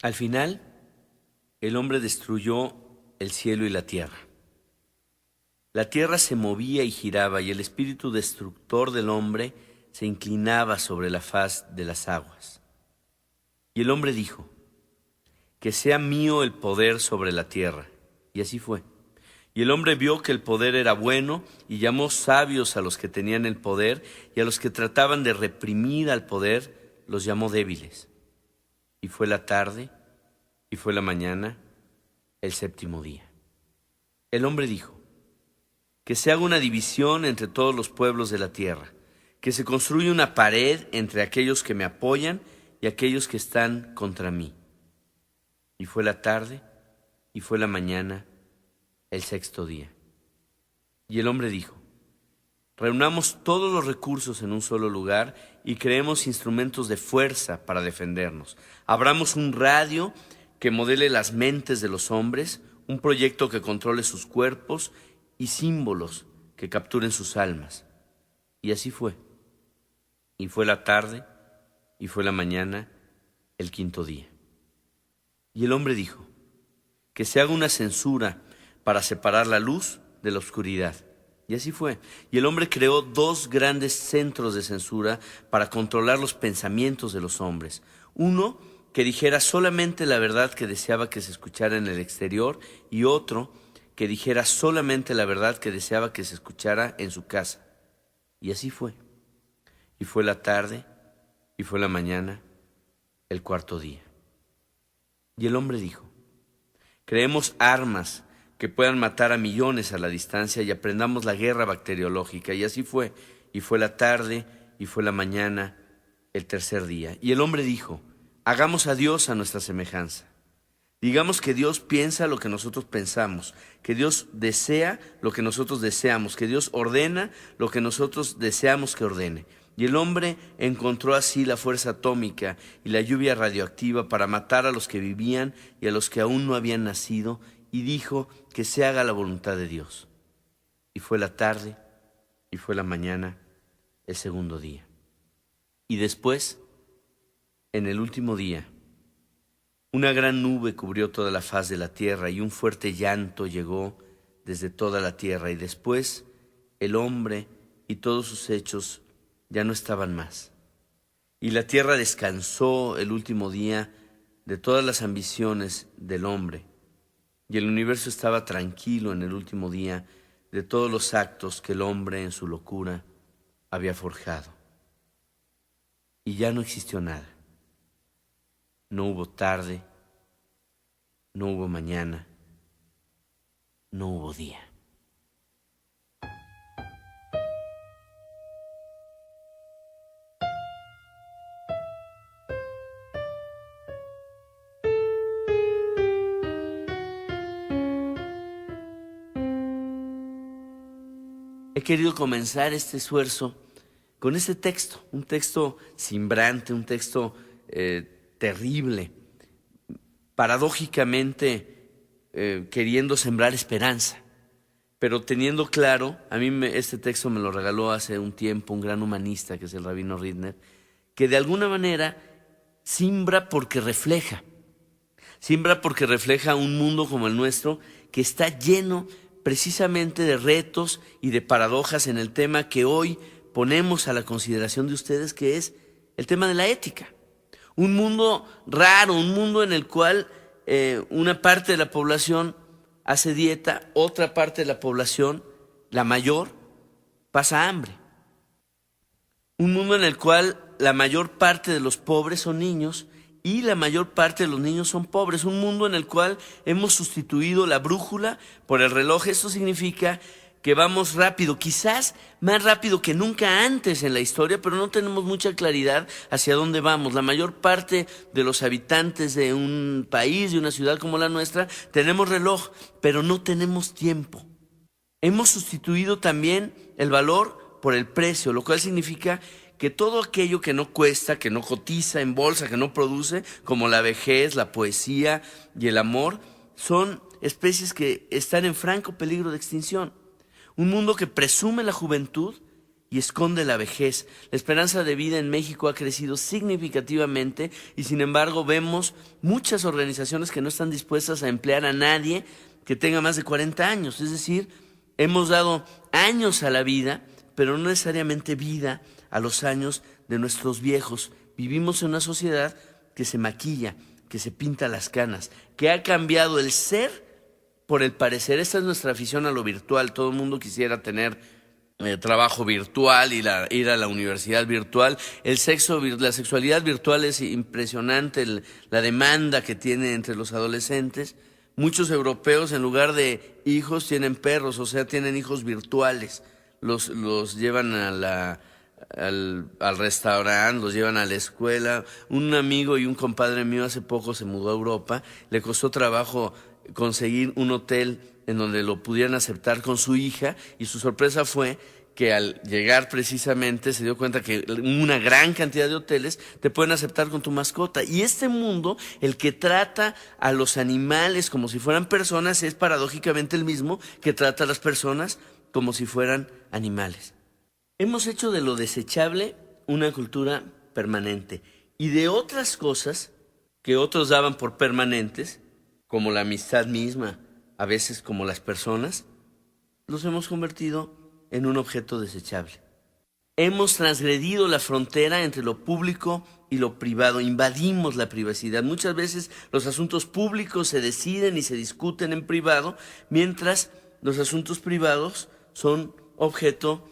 Al final, el hombre destruyó el cielo y la tierra. La tierra se movía y giraba, y el espíritu destructor del hombre se inclinaba sobre la faz de las aguas. Y el hombre dijo: que sea mío el poder sobre la tierra. Y así fue. Y el hombre vio que el poder era bueno, y llamó sabios a los que tenían el poder, y a los que trataban de reprimir al poder los llamó débiles. Y fue la tarde, y fue la mañana, el séptimo día. El hombre dijo: que se haga una división entre todos los pueblos de la tierra, que se construya una pared entre aquellos que me apoyan y aquellos que están contra mí. Y fue la tarde, y fue la mañana, el sexto día. Y el hombre dijo: reunamos todos los recursos en un solo lugar y creemos instrumentos de fuerza para defendernos. Abramos un radio que modele las mentes de los hombres, un proyecto que controle sus cuerpos y símbolos que capturen sus almas. Y así fue. Y fue la tarde, y fue la mañana, el quinto día. Y el hombre dijo: que se haga una censura para separar la luz de la oscuridad. Y así fue. Y el hombre creó dos grandes centros de censura para controlar los pensamientos de los hombres. Uno que dijera solamente la verdad que deseaba que se escuchara en el exterior, y otro que dijera solamente la verdad que deseaba que se escuchara en su casa. Y así fue. Y fue la tarde, y fue la mañana, el cuarto día. Y el hombre dijo: creemos armas que puedan matar a millones a la distancia y aprendamos la guerra bacteriológica. Y así fue. Y fue la tarde, y fue la mañana, el tercer día. Y el hombre dijo: hagamos a Dios a nuestra semejanza. Digamos que Dios piensa lo que nosotros pensamos, que Dios desea lo que nosotros deseamos, que Dios ordena lo que nosotros deseamos que ordene. Y el hombre encontró así la fuerza atómica y la lluvia radioactiva para matar a los que vivían y a los que aún no habían nacido, y dijo: que se haga la voluntad de Dios. Y fue la tarde, y fue la mañana, el segundo día. Y después, en el último día, una gran nube cubrió toda la faz de la tierra, y un fuerte llanto llegó desde toda la tierra. Y después el hombre y todos sus hechos ya no estaban más. Y la tierra descansó el último día de todas las ambiciones del hombre, y el universo estaba tranquilo en el último día de todos los actos que el hombre en su locura había forjado. Y ya no existió nada. No hubo tarde, no hubo mañana, no hubo día. He querido comenzar este esfuerzo con este texto, un texto cimbrante, un texto terrible, paradójicamente queriendo sembrar esperanza, pero teniendo claro, este texto me lo regaló hace un tiempo un gran humanista que es el Rabino Ridner, que de alguna manera simbra porque refleja un mundo como el nuestro que está lleno precisamente de retos y de paradojas en el tema que hoy ponemos a la consideración de ustedes, que es el tema de la ética. Un mundo raro, un mundo en el cual una parte de la población hace dieta, otra parte de la población, la mayor, pasa hambre. Un mundo en el cual la mayor parte de los pobres son niños y la mayor parte de los niños son pobres. Un mundo en el cual hemos sustituido la brújula por el reloj. Esto significa que vamos rápido, quizás más rápido que nunca antes en la historia, pero no tenemos mucha claridad hacia dónde vamos. La mayor parte de los habitantes de un país, de una ciudad como la nuestra, tenemos reloj, pero no tenemos tiempo. Hemos sustituido también el valor por el precio, lo cual significa que todo aquello que no cuesta, que no cotiza en bolsa, que no produce, como la vejez, la poesía y el amor, son especies que están en franco peligro de extinción. Un mundo que presume la juventud y esconde la vejez. La esperanza de vida en México ha crecido significativamente y sin embargo vemos muchas organizaciones que no están dispuestas a emplear a nadie que tenga más de 40 años. Es decir, hemos dado años a la vida, pero no necesariamente vida a los años de nuestros viejos. Vivimos en una sociedad que se maquilla, que se pinta las canas, que ha cambiado el ser por el parecer. Esta es nuestra afición a lo virtual. Todo el mundo quisiera tener trabajo virtual, ir a la universidad virtual. La sexualidad virtual es impresionante, la demanda que tiene entre los adolescentes. Muchos europeos, en lugar de hijos, tienen perros, o sea, tienen hijos virtuales. Los llevan al restaurante, los llevan a la escuela. Un amigo y un compadre mío hace poco se mudó a Europa. Le costó trabajo conseguir un hotel en donde lo pudieran aceptar con su hija, y su sorpresa fue que al llegar precisamente se dio cuenta que una gran cantidad de hoteles te pueden aceptar con tu mascota. Y este mundo, el que trata a los animales como si fueran personas, es paradójicamente el mismo que trata a las personas como si fueran animales. Hemos hecho de lo desechable una cultura permanente, y de otras cosas que otros daban por permanentes, como la amistad misma, a veces como las personas, los hemos convertido en un objeto desechable. Hemos transgredido la frontera entre lo público y lo privado, invadimos la privacidad. Muchas veces los asuntos públicos se deciden y se discuten en privado, mientras los asuntos privados son objeto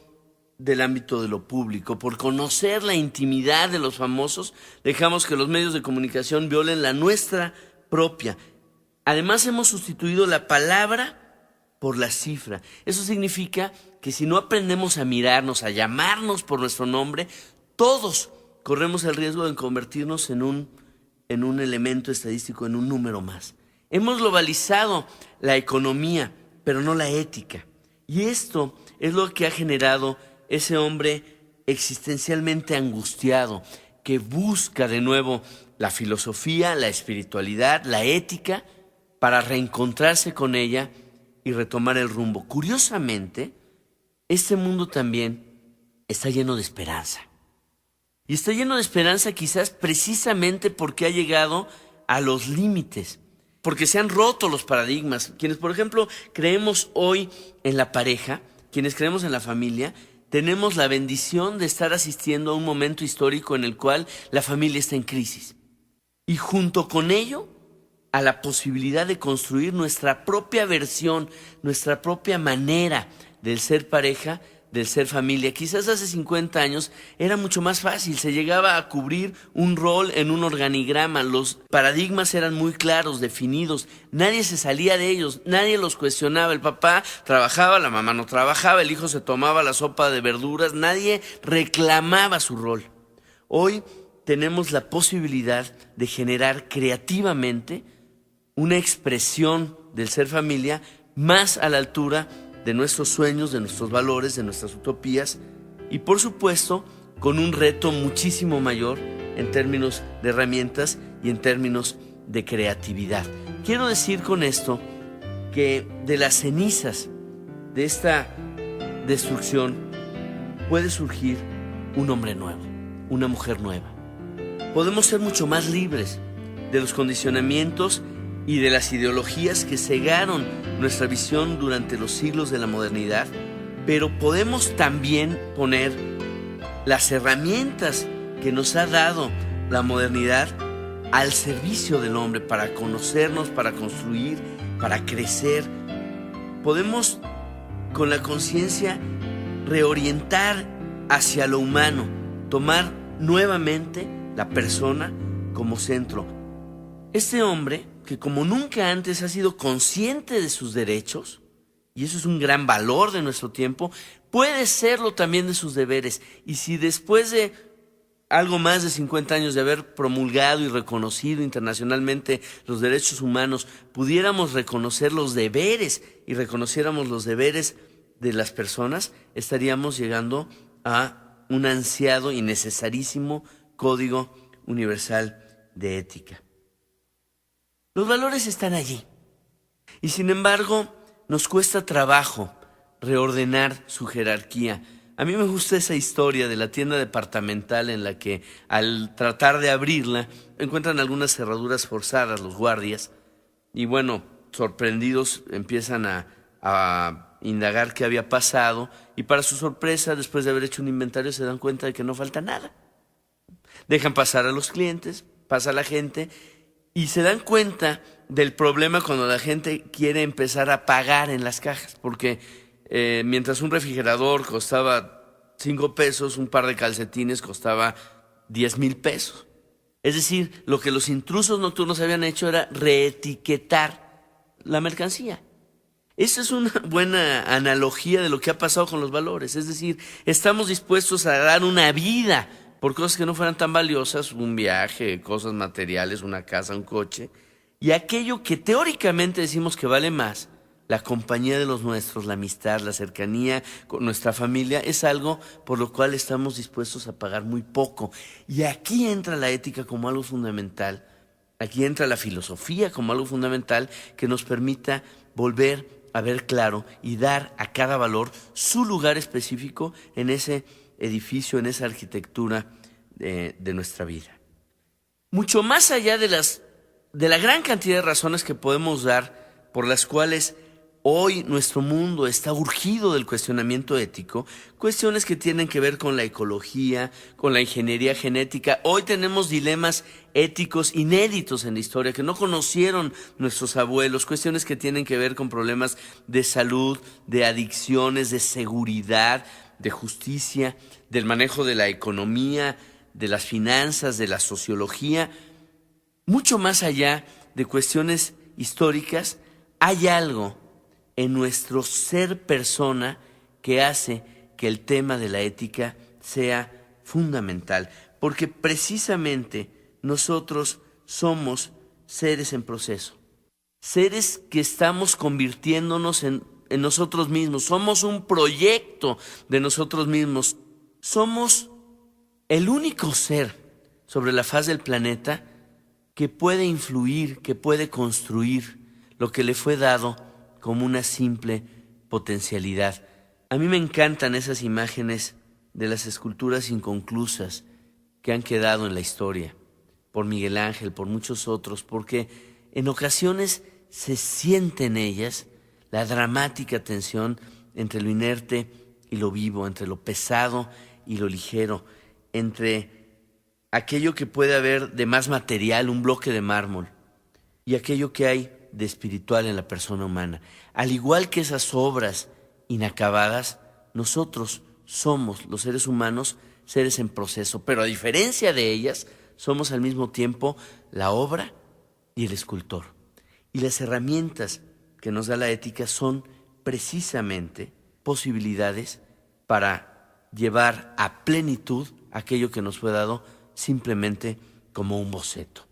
del ámbito de lo público. Por conocer la intimidad de los famosos, dejamos que los medios de comunicación violen la nuestra propia. Además, hemos sustituido la palabra por la cifra. Eso significa que si no aprendemos a mirarnos, a llamarnos por nuestro nombre, todos corremos el riesgo de convertirnos en un elemento estadístico, en un número más. Hemos globalizado la economía, pero no la ética. Y esto es lo que ha generado ese hombre existencialmente angustiado, que busca de nuevo la filosofía, la espiritualidad, la ética, para reencontrarse con ella y retomar el rumbo. Curiosamente, este mundo también está lleno de esperanza. Y está lleno de esperanza quizás precisamente porque ha llegado a los límites, porque se han roto los paradigmas. Quienes, por ejemplo, creemos hoy en la pareja, quienes creemos en la familia, tenemos la bendición de estar asistiendo a un momento histórico en el cual la familia está en crisis. Y junto con ello, a la posibilidad de construir nuestra propia versión, nuestra propia manera del ser pareja, del ser familia. Quizás hace 50 años era mucho más fácil, se llegaba a cubrir un rol en un organigrama, los paradigmas eran muy claros, definidos, nadie se salía de ellos, nadie los cuestionaba. El papá trabajaba, la mamá no trabajaba, el hijo se tomaba la sopa de verduras, nadie reclamaba su rol. Hoy tenemos la posibilidad de generar creativamente una expresión del ser familia más a la altura de nuestros sueños, de nuestros valores, de nuestras utopías, y por supuesto con un reto muchísimo mayor en términos de herramientas y en términos de creatividad. Quiero decir con esto que de las cenizas de esta destrucción puede surgir un hombre nuevo, una mujer nueva. Podemos ser mucho más libres de los condicionamientos y de las ideologías que cegaron nuestra visión durante los siglos de la modernidad, pero podemos también poner las herramientas que nos ha dado la modernidad al servicio del hombre para conocernos, para construir, para crecer. Podemos, con la conciencia, reorientar hacia lo humano, tomar nuevamente la persona como centro. Este hombre, que como nunca antes ha sido consciente de sus derechos, y eso es un gran valor de nuestro tiempo, puede serlo también de sus deberes. Y si después de algo más de 50 años de haber promulgado y reconocido internacionalmente los derechos humanos, pudiéramos reconocer los deberes y reconociéramos los deberes de las personas, estaríamos llegando a un ansiado y necesarísimo Código Universal de Ética. Los valores están allí y sin embargo nos cuesta trabajo reordenar su jerarquía. A mí me gusta esa historia de la tienda departamental en la que al tratar de abrirla encuentran algunas cerraduras forzadas los guardias y bueno, sorprendidos empiezan a indagar qué había pasado y para su sorpresa, después de haber hecho un inventario, se dan cuenta de que no falta nada. Dejan pasar a los clientes, pasa la gente y se dan cuenta del problema cuando la gente quiere empezar a pagar en las cajas, porque mientras un refrigerador costaba 5 pesos, un par de calcetines costaba 10,000 pesos. Es decir, lo que los intrusos nocturnos habían hecho era reetiquetar la mercancía. Esa es una buena analogía de lo que ha pasado con los valores. Es decir, estamos dispuestos a dar una vida por cosas que no fueran tan valiosas, un viaje, cosas materiales, una casa, un coche, y aquello que teóricamente decimos que vale más, la compañía de los nuestros, la amistad, la cercanía con nuestra familia, es algo por lo cual estamos dispuestos a pagar muy poco. Y aquí entra la ética como algo fundamental, aquí entra la filosofía como algo fundamental que nos permita volver a ver claro y dar a cada valor su lugar específico en ese edificio, en esa arquitectura de nuestra vida. Mucho más allá de la gran cantidad de razones que podemos dar por las cuales hoy nuestro mundo está urgido del cuestionamiento ético, cuestiones que tienen que ver con la ecología, con la ingeniería genética. Hoy tenemos dilemas éticos inéditos en la historia que no conocieron nuestros abuelos, cuestiones que tienen que ver con problemas de salud, de adicciones, de seguridad, de justicia, del manejo de la economía, de las finanzas, de la sociología. Mucho más allá de cuestiones históricas, hay algo en nuestro ser persona que hace que el tema de la ética sea fundamental, porque precisamente nosotros somos seres en proceso, seres que estamos convirtiéndonos en nosotros mismos, somos un proyecto de nosotros mismos, somos el único ser sobre la faz del planeta que puede influir, que puede construir lo que le fue dado como una simple potencialidad. A mí me encantan esas imágenes de las esculturas inconclusas que han quedado en la historia, por Miguel Ángel, por muchos otros, porque en ocasiones se siente en ellas la dramática tensión entre lo inerte y lo vivo, entre lo pesado y lo ligero, entre aquello que puede haber de más material, un bloque de mármol, y aquello que hay de espiritual en la persona humana. Al igual que esas obras inacabadas, nosotros somos, los seres humanos, seres en proceso, pero a diferencia de ellas, somos al mismo tiempo la obra y el escultor. Y las herramientas que nos da la ética son precisamente posibilidades para llevar a plenitud aquello que nos fue dado simplemente como un boceto.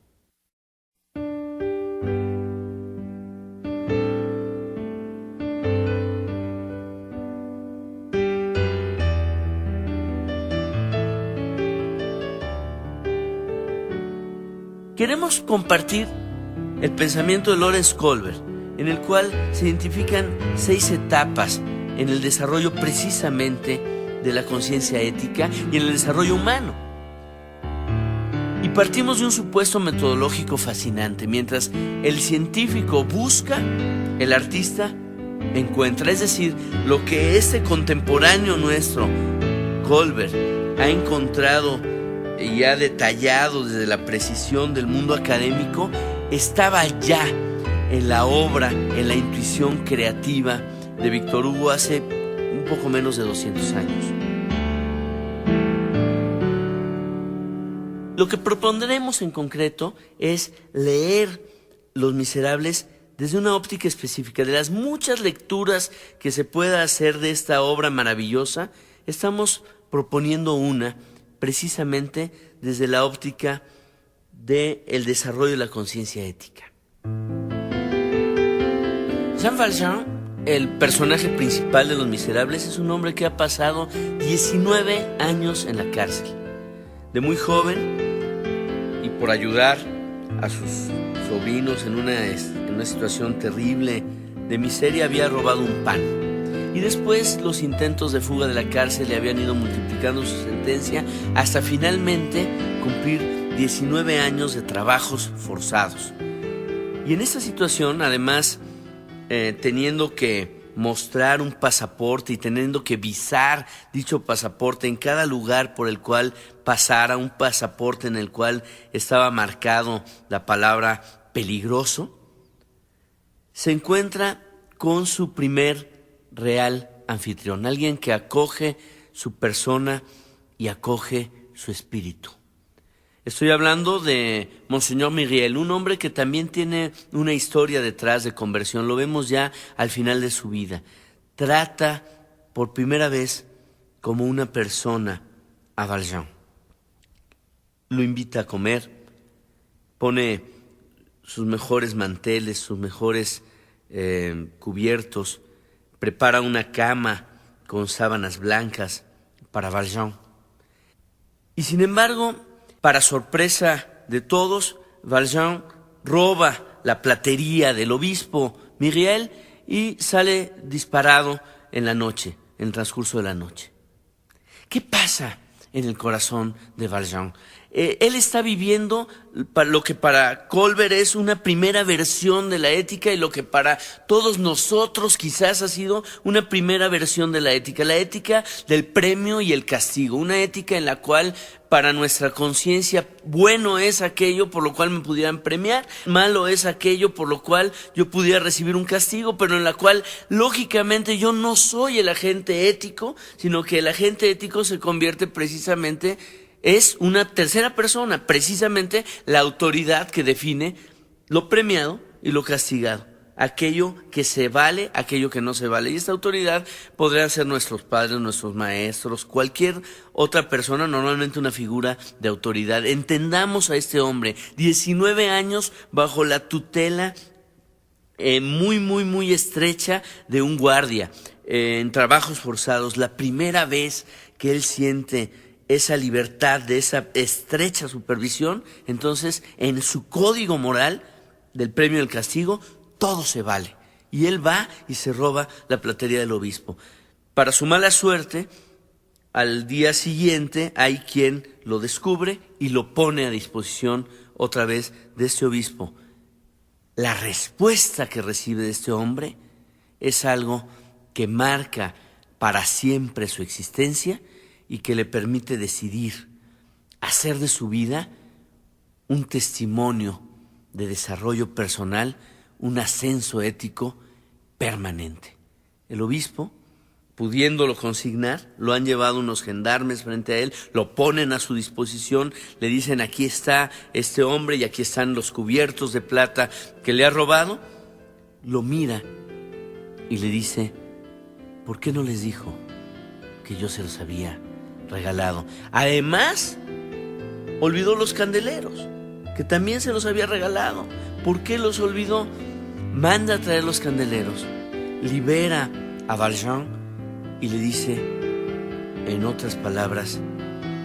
Queremos compartir el pensamiento de Lawrence Kohlberg, en el cual se identifican 6 etapas en el desarrollo precisamente de la conciencia ética y en el desarrollo humano. Y partimos de un supuesto metodológico fascinante. Mientras el científico busca, el artista encuentra. Es decir, lo que este contemporáneo nuestro, Kohlberg, ha encontrado y ha detallado desde la precisión del mundo académico, estaba ya en la obra, en la intuición creativa de Víctor Hugo hace un poco menos de 200 años. Lo que propondremos en concreto es leer Los Miserables desde una óptica específica. De las muchas lecturas que se pueda hacer de esta obra maravillosa, estamos proponiendo una precisamente desde la óptica del desarrollo de la conciencia ética. Jean Valjean, el personaje principal de Los Miserables, es un hombre que ha pasado 19 años en la cárcel. De muy joven, y por ayudar a sus sobrinos en una situación terrible de miseria, había robado un pan. y después los intentos de fuga de la cárcel le habían ido multiplicando su sentencia hasta finalmente cumplir 19 años de trabajos forzados. Y en esta situación, además, teniendo que mostrar un pasaporte y teniendo que visar dicho pasaporte en cada lugar por el cual pasara, un pasaporte en el cual estaba marcado la palabra peligroso, se encuentra con su primer real anfitrión, alguien que acoge su persona y acoge su espíritu. Estoy hablando de Monseñor Myriel, un hombre que también tiene una historia detrás de conversión. Lo vemos ya al final de su vida. Trata por primera vez como una persona a Valjean. Lo invita a comer, pone sus mejores manteles, sus mejores cubiertos, prepara una cama con sábanas blancas para Valjean. Y sin embargo, para sorpresa de todos, Valjean roba la platería del obispo Myriel y sale disparado en la noche, en el transcurso de la noche. ¿Qué pasa en el corazón de Valjean? Él está viviendo lo que para Colbert es una primera versión de la ética y lo que para todos nosotros quizás ha sido una primera versión de la ética del premio y el castigo, una ética en la cual para nuestra conciencia bueno es aquello por lo cual me pudieran premiar, malo es aquello por lo cual yo pudiera recibir un castigo, pero en la cual lógicamente yo no soy el agente ético, sino que el agente ético se convierte precisamente es una tercera persona, precisamente la autoridad que define lo premiado y lo castigado, aquello que se vale, aquello que no se vale. Y esta autoridad podrían ser nuestros padres, nuestros maestros, cualquier otra persona, normalmente una figura de autoridad. Entendamos a este hombre, 19 años bajo la tutela muy estrecha de un guardia, en trabajos forzados, la primera vez que él siente esa libertad de esa estrecha supervisión, entonces en su código moral del premio y el castigo, todo se vale. Y él va y se roba la platería del obispo. Para su mala suerte, al día siguiente hay quien lo descubre y lo pone a disposición otra vez de este obispo. La respuesta que recibe de este hombre es algo que marca para siempre su existencia y que le permite decidir hacer de su vida un testimonio de desarrollo personal, un ascenso ético permanente. El obispo, pudiéndolo consignar, lo han llevado unos gendarmes frente a él, lo ponen a su disposición, le dicen: aquí está este hombre y aquí están los cubiertos de plata que le ha robado. Lo mira y le dice: ¿por qué no les dijo que yo se los había regalado? Además, olvidó los candeleros, que también se los había regalado. ¿Por qué los olvidó? Manda a traer los candeleros, libera a Valjean y le dice, en otras palabras: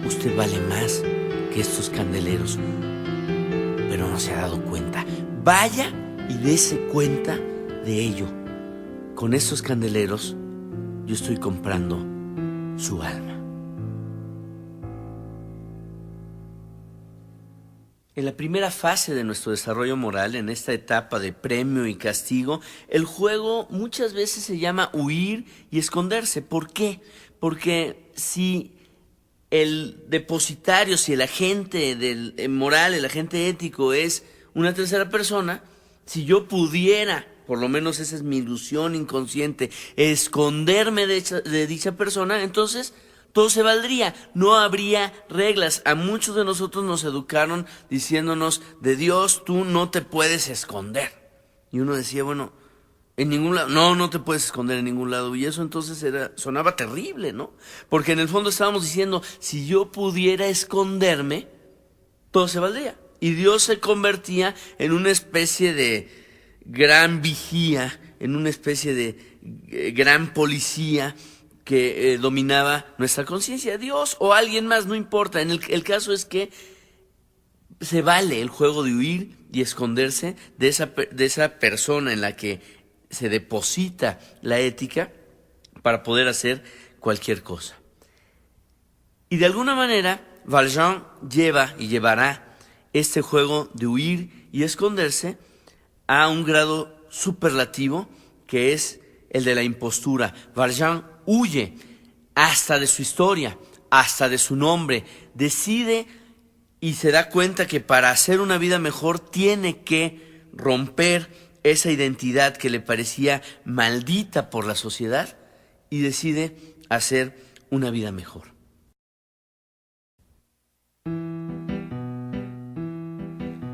usted vale más que estos candeleros, pero no se ha dado cuenta. Vaya y dése cuenta de ello. Con estos candeleros yo estoy comprando su alma. En la primera fase de nuestro desarrollo moral, en esta etapa de premio y castigo, el juego muchas veces se llama huir y esconderse. ¿Por qué? Porque si el depositario, si el agente moral, el agente ético es una tercera persona, si yo pudiera, por lo menos esa es mi ilusión inconsciente, esconderme de dicha persona, entonces todo se valdría, no habría reglas. A muchos de nosotros nos educaron diciéndonos: de Dios tú no te puedes esconder. Y uno decía, bueno, en ningún lado, no te puedes esconder en ningún lado. Y eso entonces sonaba terrible, ¿no? Porque en el fondo estábamos diciendo, si yo pudiera esconderme, todo se valdría. Y Dios se convertía en una especie de gran vigía, en una especie de gran policía que dominaba nuestra conciencia. Dios o alguien más, no importa. El caso es que se vale el juego de huir y esconderse de esa persona en la que se deposita la ética, para poder hacer cualquier cosa. Y de alguna manera, Valjean lleva y llevará este juego de huir y esconderse a un grado superlativo, que es el de la impostura. Valjean huye hasta de su historia, hasta de su nombre, decide y se da cuenta que para hacer una vida mejor tiene que romper esa identidad que le parecía maldita por la sociedad y decide hacer una vida mejor.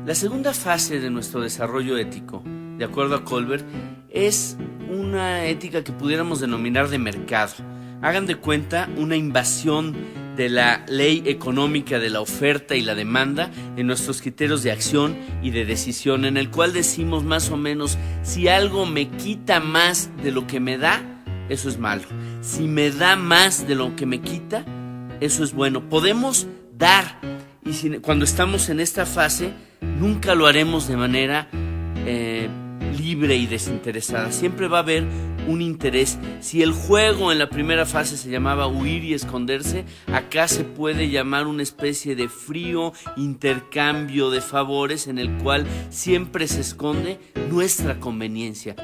La segunda fase de nuestro desarrollo ético, de acuerdo a Colbert, es una ética que pudiéramos denominar de mercado. Hagan de cuenta una invasión de la ley económica de la oferta y la demanda en nuestros criterios de acción y de decisión, en el cual decimos más o menos, si algo me quita más de lo que me da, eso es malo. Si me da más de lo que me quita, eso es bueno. Podemos dar, y cuando estamos en esta fase, nunca lo haremos de manera libre y desinteresada. Siempre va a haber un interés. Si el juego en la primera fase se llamaba huir y esconderse, acá se puede llamar una especie de frío intercambio de favores en el cual siempre se esconde nuestra conveniencia.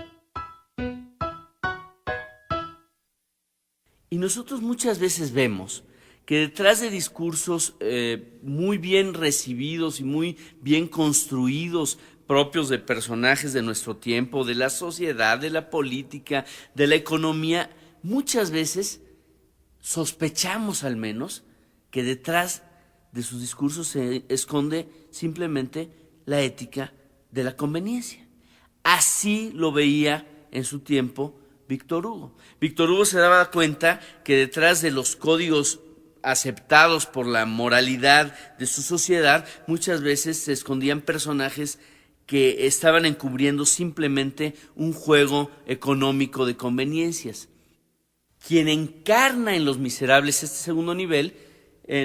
Y nosotros muchas veces vemos que detrás de discursos muy bien recibidos y muy bien construidos, propios de personajes de nuestro tiempo, de la sociedad, de la política, de la economía, muchas veces sospechamos al menos que detrás de sus discursos se esconde simplemente la ética de la conveniencia. Así lo veía en su tiempo Víctor Hugo. Víctor Hugo se daba cuenta que detrás de los códigos aceptados por la moralidad de su sociedad, muchas veces se escondían personajes que estaban encubriendo simplemente un juego económico de conveniencias. Quien encarna en Los Miserables este segundo nivel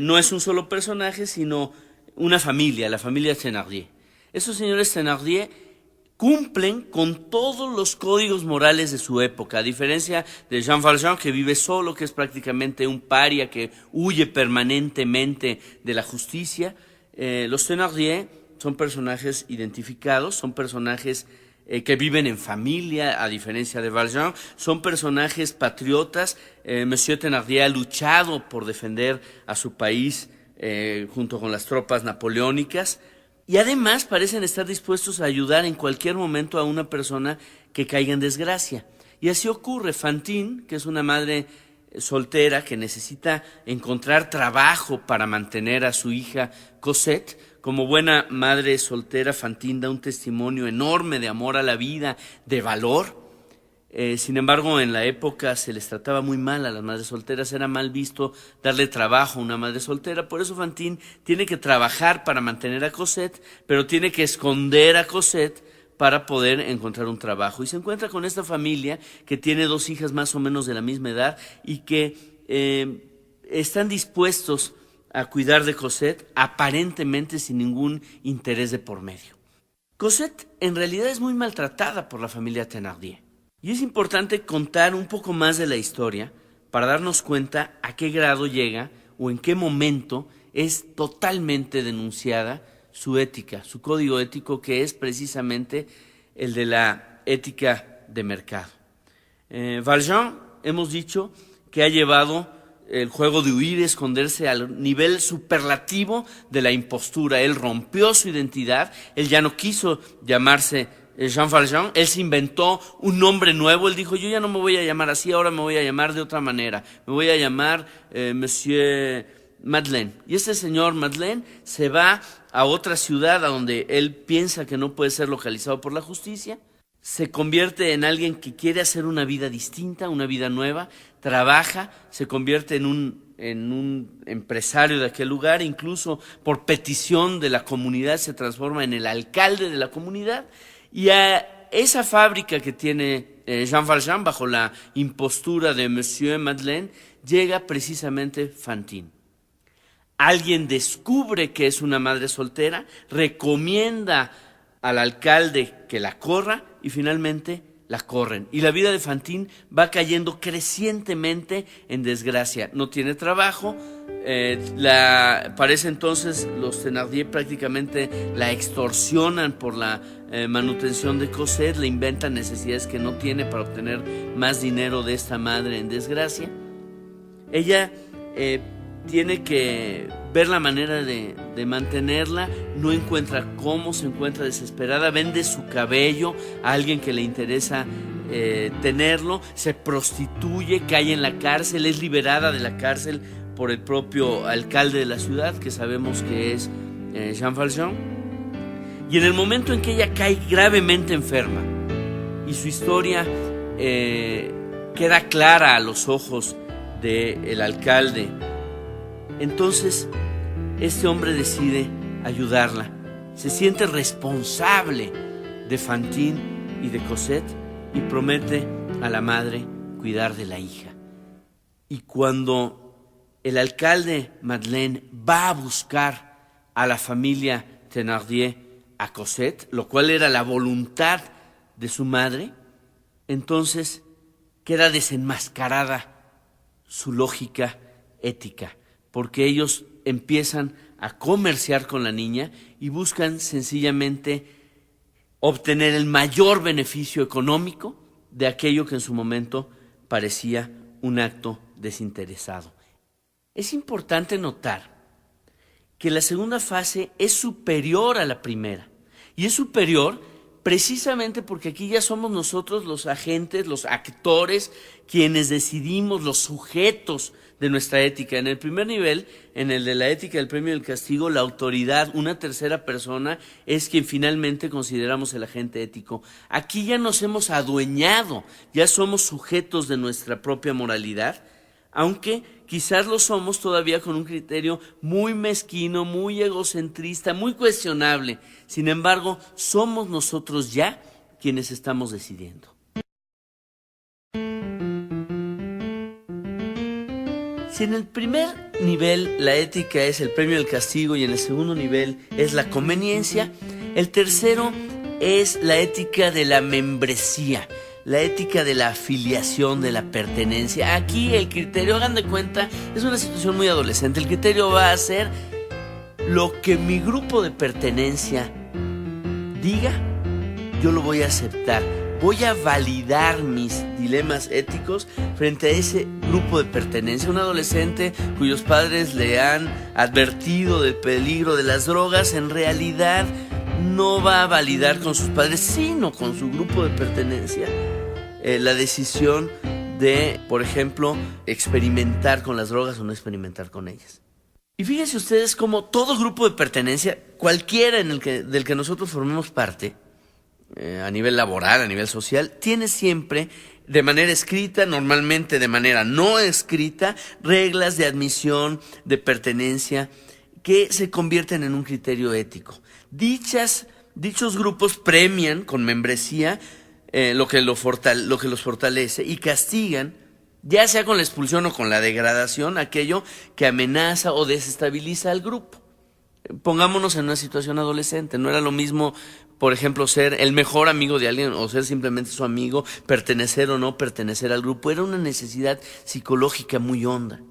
no es un solo personaje, sino una familia, la familia Thénardier. Esos señores Thénardier cumplen con todos los códigos morales de su época, a diferencia de Jean Valjean, que vive solo, que es prácticamente un paria, que huye permanentemente de la justicia. Los Thénardier son personajes identificados, son personajes que viven en familia, a diferencia de Valjean, son personajes patriotas. Monsieur Thénardier ha luchado por defender a su país junto con las tropas napoleónicas, y además parecen estar dispuestos a ayudar en cualquier momento a una persona que caiga en desgracia. Y así ocurre. Fantine, que es una madre soltera que necesita encontrar trabajo para mantener a su hija Cosette, como buena madre soltera, Fantine da un testimonio enorme de amor a la vida, de valor. Sin embargo, en la época se les trataba muy mal a las madres solteras, era mal visto darle trabajo a una madre soltera. Por eso Fantine tiene que trabajar para mantener a Cosette, pero tiene que esconder a Cosette para poder encontrar un trabajo. Y se encuentra con esta familia que tiene 2 hijas más o menos de la misma edad y que están dispuestos a cuidar de Cosette, aparentemente sin ningún interés de por medio. Cosette en realidad es muy maltratada por la familia Thénardier. Y es importante contar un poco más de la historia para darnos cuenta a qué grado llega o en qué momento es totalmente denunciada su ética, su código ético, que es precisamente el de la ética de mercado. Valjean, hemos dicho que ha llevado el juego de huir y esconderse al nivel superlativo de la impostura. Él rompió su identidad, él ya no quiso llamarse Jean Valjean, él se inventó un nombre nuevo. Él dijo, yo ya no me voy a llamar así, ahora me voy a llamar de otra manera, me voy a llamar Monsieur Madeleine. Y este señor Madeleine se va a otra ciudad a donde él piensa que no puede ser localizado por la justicia, se convierte en alguien que quiere hacer una vida distinta, una vida nueva, trabaja, se convierte en un empresario de aquel lugar, incluso por petición de la comunidad se transforma en el alcalde de la comunidad. Y a esa fábrica que tiene Jean Valjean bajo la impostura de Monsieur Madeleine llega precisamente Fantine. Alguien descubre que es una madre soltera, recomienda al alcalde que la corra y finalmente la corren. Y la vida de Fantine va cayendo crecientemente en desgracia. No tiene trabajo. Para ese entonces los Thénardier prácticamente la extorsionan por la manutención de Cosette, le inventan necesidades que no tiene para obtener más dinero de esta madre en desgracia. Ella tiene que ver la manera de mantenerla, no encuentra cómo, se encuentra desesperada, vende su cabello a alguien que le interesa tenerlo, se prostituye, cae en la cárcel, es liberada de la cárcel por el propio alcalde de la ciudad, que sabemos que es Jean Valjean. Y en el momento en que ella cae gravemente enferma y su historia queda clara a los ojos del alcalde, entonces este hombre decide ayudarla. Se siente responsable de Fantine y de Cosette y promete a la madre cuidar de la hija. Y cuando el alcalde Madeleine va a buscar a la familia Thénardier a Cosette, lo cual era la voluntad de su madre, entonces queda desenmascarada su lógica ética, porque ellos empiezan a comerciar con la niña y buscan sencillamente obtener el mayor beneficio económico de aquello que en su momento parecía un acto desinteresado. Es importante notar que la segunda fase es superior a la primera, y es superior precisamente porque aquí ya somos nosotros los agentes, los actores, quienes decidimos, los sujetos de nuestra ética. En el primer nivel, en el de la ética del premio y el castigo, la autoridad, una tercera persona, es quien finalmente consideramos el agente ético. Aquí ya nos hemos adueñado, ya somos sujetos de nuestra propia moralidad, aunque quizás lo somos todavía con un criterio muy mezquino, muy egocentrista, muy cuestionable. Sin embargo, somos nosotros ya quienes estamos decidiendo. Si en el primer nivel la ética es el premio y el castigo y en el segundo nivel es la conveniencia, el tercero es la ética de la membresía, la ética de la afiliación, de la pertenencia. Aquí el criterio, hagan de cuenta, es una situación muy adolescente. El criterio va a ser lo que mi grupo de pertenencia diga, yo lo voy a aceptar. Voy a validar mis dilemas éticos frente a ese grupo de pertenencia. Un adolescente cuyos padres le han advertido del peligro de las drogas, en realidad no va a validar con sus padres, sino con su grupo de pertenencia, la decisión de, por ejemplo, experimentar con las drogas o no experimentar con ellas. Y fíjense ustedes cómo todo grupo de pertenencia, cualquiera del que nosotros formemos parte, a nivel laboral, a nivel social, tiene siempre, de manera escrita, normalmente de manera no escrita, reglas de admisión, de pertenencia, que se convierten en un criterio ético. Dichos grupos premian con membresía lo que los fortalece y castigan, ya sea con la expulsión o con la degradación, aquello que amenaza o desestabiliza al grupo. Pongámonos en una situación adolescente. No era lo mismo, por ejemplo, ser el mejor amigo de alguien o ser simplemente su amigo, pertenecer o no pertenecer al grupo. Era una necesidad psicológica muy honda,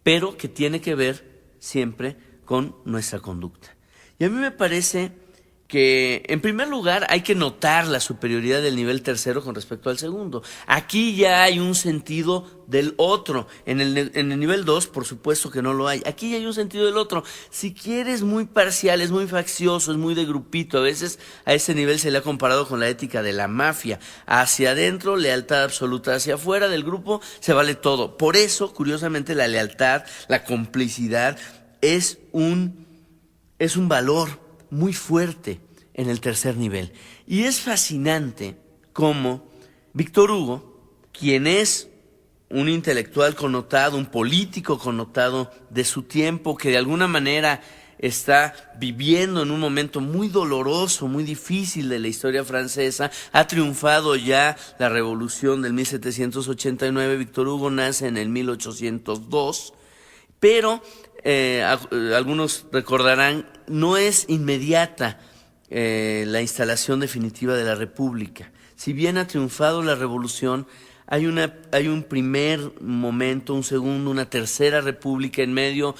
pero que tiene que ver siempre con nuestra conducta. Y a mí me parece que, en primer lugar, hay que notar la superioridad del nivel tercero con respecto al segundo. Aquí ya hay un sentido del otro. En el nivel 2, por supuesto que no lo hay. Aquí ya hay un sentido del otro. Si quieres, muy parcial, es muy faccioso, es muy de grupito. A veces a ese nivel se le ha comparado con la ética de la mafia. Hacia adentro, lealtad absoluta. Hacia afuera del grupo se vale todo. Por eso, curiosamente, la lealtad, la complicidad es un valor muy fuerte en el tercer nivel. Y es fascinante cómo Víctor Hugo, quien es un intelectual connotado, un político connotado de su tiempo, que de alguna manera está viviendo en un momento muy doloroso, muy difícil de la historia francesa, ha triunfado ya la revolución del 1789, Víctor Hugo nace en el 1802, pero algunos recordarán, no es inmediata la instalación definitiva de la República. Si bien ha triunfado la revolución, hay un primer momento, un segundo, una tercera república en medio,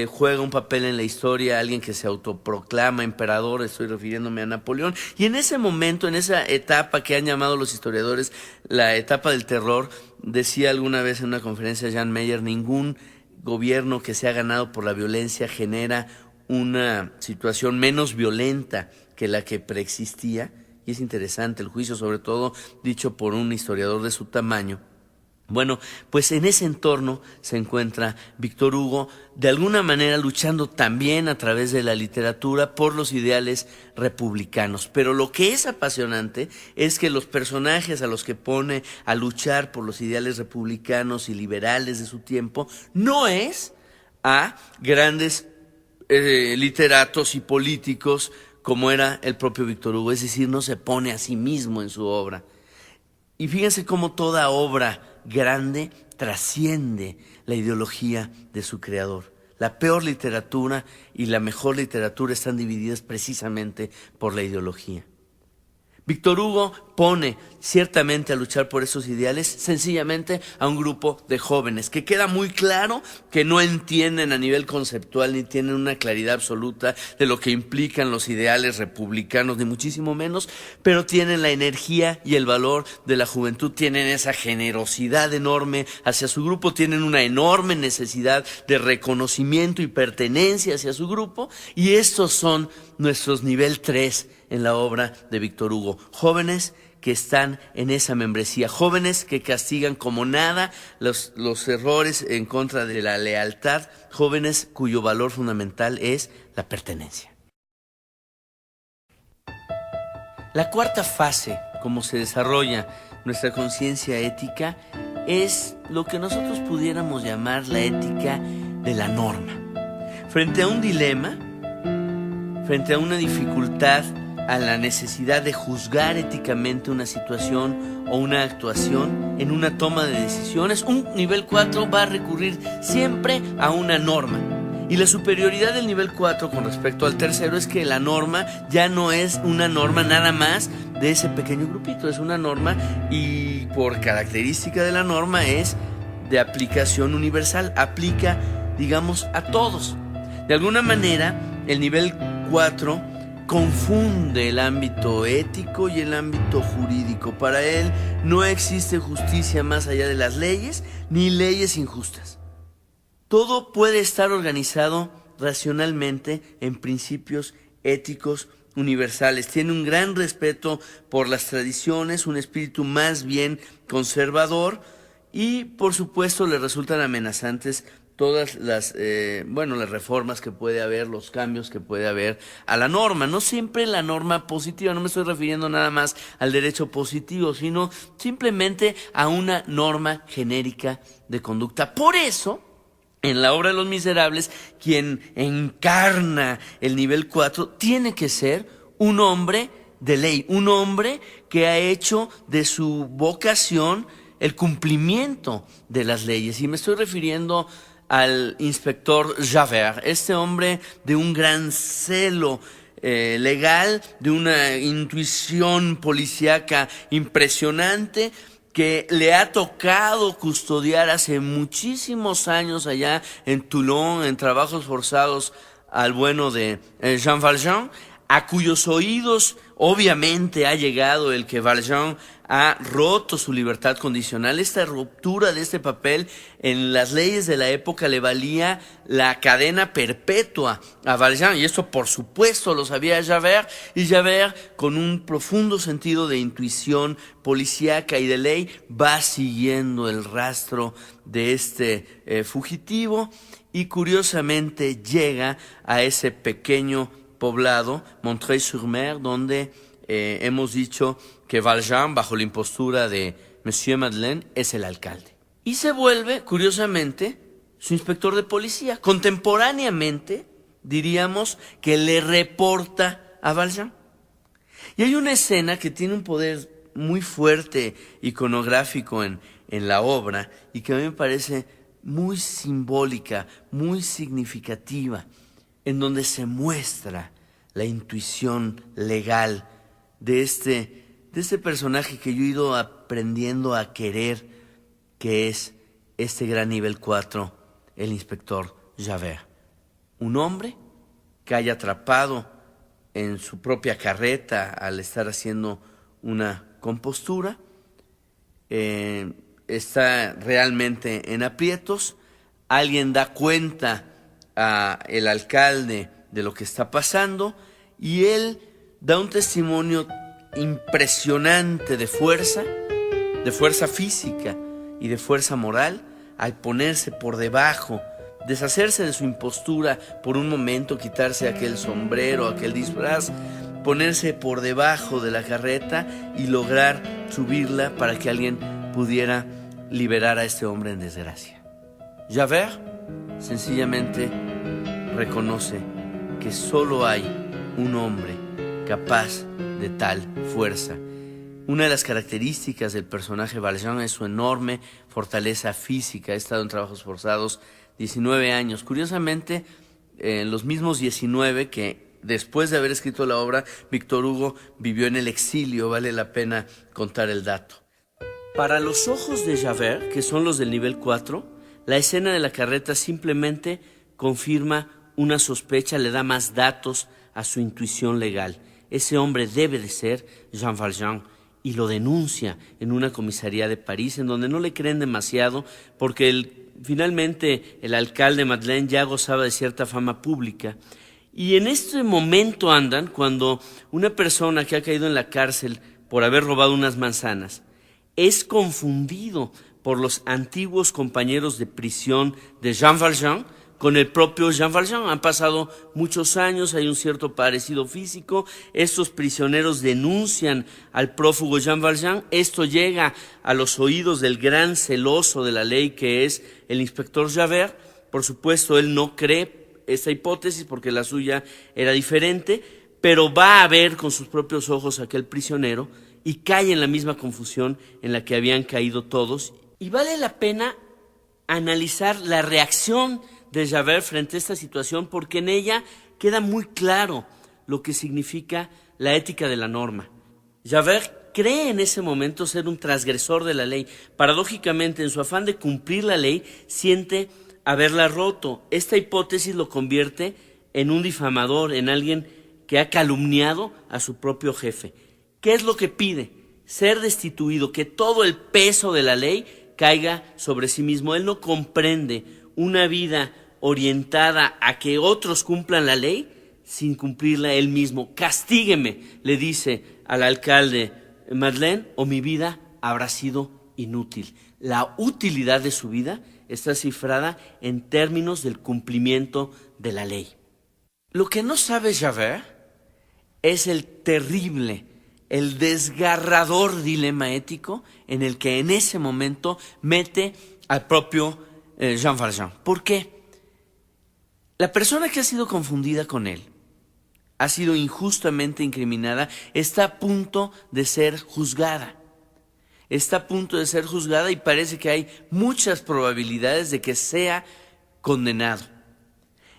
juega un papel en la historia alguien que se autoproclama emperador, estoy refiriéndome a Napoleón, y en ese momento, en esa etapa que han llamado los historiadores la etapa del terror, decía alguna vez en una conferencia Jan Meyer, ningún gobierno que sea ganado por la violencia genera una situación menos violenta que la que preexistía. Y es interesante el juicio, sobre todo dicho por un historiador de su tamaño. Bueno, pues en ese entorno se encuentra Víctor Hugo, de alguna manera luchando también a través de la literatura por los ideales republicanos. Pero lo que es apasionante es que los personajes a los que pone a luchar por los ideales republicanos y liberales de su tiempo no es a grandes literatos y políticos como era el propio Víctor Hugo, es decir, no se pone a sí mismo en su obra. Y fíjense cómo toda obra grande trasciende la ideología de su creador. La peor literatura y la mejor literatura están divididas precisamente por la ideología. Víctor Hugo pone ciertamente a luchar por esos ideales sencillamente a un grupo de jóvenes que queda muy claro que no entienden a nivel conceptual ni tienen una claridad absoluta de lo que implican los ideales republicanos, ni muchísimo menos, pero tienen la energía y el valor de la juventud, tienen esa generosidad enorme hacia su grupo, tienen una enorme necesidad de reconocimiento y pertenencia hacia su grupo, y estos son nuestros nivel 3 en la obra de Víctor Hugo. Jóvenes que están en esa membresía, jóvenes que castigan como nada los errores en contra de la lealtad, jóvenes cuyo valor fundamental es la pertenencia. La cuarta fase, como se desarrolla nuestra conciencia ética, es lo que nosotros pudiéramos llamar la ética de la norma. Frente a un dilema, frente a una dificultad, a la necesidad de juzgar éticamente una situación o una actuación en una toma de decisiones, un nivel 4 va a recurrir siempre a una norma. Y la superioridad del nivel 4 con respecto al tercero es que la norma ya no es una norma nada más de ese pequeño grupito, es una norma y por característica de la norma es de aplicación universal, aplica, digamos, a todos. De alguna manera, el nivel 4 confunde el ámbito ético y el ámbito jurídico. Para él no existe justicia más allá de las leyes, ni leyes injustas. Todo puede estar organizado racionalmente en principios éticos universales. Tiene un gran respeto por las tradiciones, un espíritu más bien conservador y, por supuesto, le resultan amenazantes todas las reformas que puede haber, los cambios que puede haber a la norma. No siempre la norma positiva, no me estoy refiriendo nada más al derecho positivo, sino simplemente a una norma genérica de conducta. Por eso, en la obra de Los Miserables, quien encarna el nivel 4 tiene que ser un hombre de ley, un hombre que ha hecho de su vocación el cumplimiento de las leyes. Y me estoy refiriendo al inspector Javert, este hombre de un gran celo legal, de una intuición policíaca impresionante, que le ha tocado custodiar hace muchísimos años allá en Toulon, en trabajos forzados al bueno de Jean Valjean, a cuyos oídos obviamente ha llegado el que Valjean ha roto su libertad condicional. Esta ruptura de este papel en las leyes de la época le valía la cadena perpetua a Valjean, y esto por supuesto lo sabía Javert, y Javert, con un profundo sentido de intuición policíaca y de ley, va siguiendo el rastro de este fugitivo y curiosamente llega a ese pequeño poblado, Montreuil-sur-Mer, donde hemos dicho que Valjean, bajo la impostura de Monsieur Madeleine, es el alcalde. Y se vuelve, curiosamente, su inspector de policía. Contemporáneamente, diríamos que le reporta a Valjean. Y hay una escena que tiene un poder muy fuerte, iconográfico en la obra, y que a mí me parece muy simbólica, muy significativa, en donde se muestra la intuición legal de este personaje que yo he ido aprendiendo a querer, que es este gran nivel 4, el inspector Javert. Un hombre que haya atrapado en su propia carreta al estar haciendo una compostura, está realmente en aprietos, alguien da cuenta al alcalde de lo que está pasando y él da un testimonio impresionante de fuerza física y de fuerza moral al ponerse por debajo, deshacerse de su impostura por un momento, quitarse aquel sombrero, aquel disfraz, ponerse por debajo de la carreta y lograr subirla para que alguien pudiera liberar a este hombre en desgracia. Javert sencillamente reconoce que solo hay un hombre capaz de tal fuerza. Una de las características del personaje Valjean es su enorme fortaleza física. Ha estado en trabajos forzados 19 años. Curiosamente, los mismos 19 que después de haber escrito la obra, Víctor Hugo vivió en el exilio. Vale la pena contar el dato. Para los ojos de Javert, que son los del nivel 4, la escena de la carreta simplemente confirma una sospecha, le da más datos a su intuición legal. Ese hombre debe de ser Jean Valjean, y lo denuncia en una comisaría de París, en donde no le creen demasiado, porque finalmente el alcalde Madeleine ya gozaba de cierta fama pública. Y en este momento andan cuando una persona que ha caído en la cárcel por haber robado unas manzanas es confundido por los antiguos compañeros de prisión de Jean Valjean con el propio Jean Valjean. Han pasado muchos años, hay un cierto parecido físico. Estos prisioneros denuncian al prófugo Jean Valjean. Esto llega a los oídos del gran celoso de la ley, que es el inspector Javert. Por supuesto, él no cree esta hipótesis porque la suya era diferente, pero va a ver con sus propios ojos a aquel prisionero y cae en la misma confusión en la que habían caído todos. Y vale la pena analizar la reacción de Javert frente a esta situación, porque en ella queda muy claro lo que significa la ética de la norma. Javert cree en ese momento ser un transgresor de la ley. Paradójicamente, en su afán de cumplir la ley, siente haberla roto. Esta hipótesis lo convierte en un difamador, en alguien que ha calumniado a su propio jefe. ¿Qué es lo que pide? Ser destituido, que todo el peso de la ley caiga sobre sí mismo. Él no comprende una vida orientada a que otros cumplan la ley sin cumplirla él mismo. Castígueme, le dice al alcalde Madeleine, o mi vida habrá sido inútil. La utilidad de su vida está cifrada en términos del cumplimiento de la ley. Lo que no sabe Javert es el terrible, el desgarrador dilema ético en el que en ese momento mete al propio Jean Valjean. ¿Por qué? La persona que ha sido confundida con él, ha sido injustamente incriminada, está a punto de ser juzgada. Está a punto de ser juzgada y parece que hay muchas probabilidades de que sea condenado.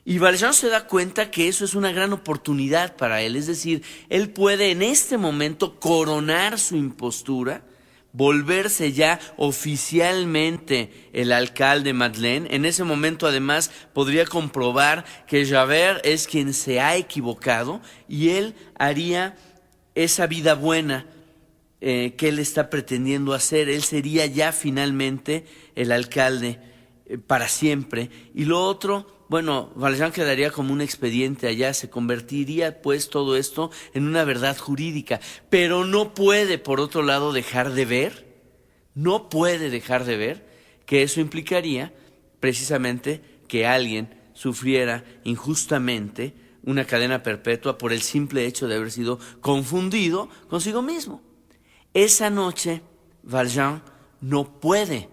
Y Valjean se da cuenta que eso es una gran oportunidad para él. Es decir, él puede en este momento coronar su impostura, volverse ya oficialmente el alcalde Madeleine. En ese momento, además, podría comprobar que Javert es quien se ha equivocado y él haría esa vida buena que él está pretendiendo hacer. Él sería ya finalmente el alcalde para siempre. Y lo otro, bueno, Valjean quedaría como un expediente allá, se convertiría pues todo esto en una verdad jurídica, pero no puede, por otro lado, dejar de ver que eso implicaría precisamente que alguien sufriera injustamente una cadena perpetua por el simple hecho de haber sido confundido consigo mismo. Esa noche, Valjean no puede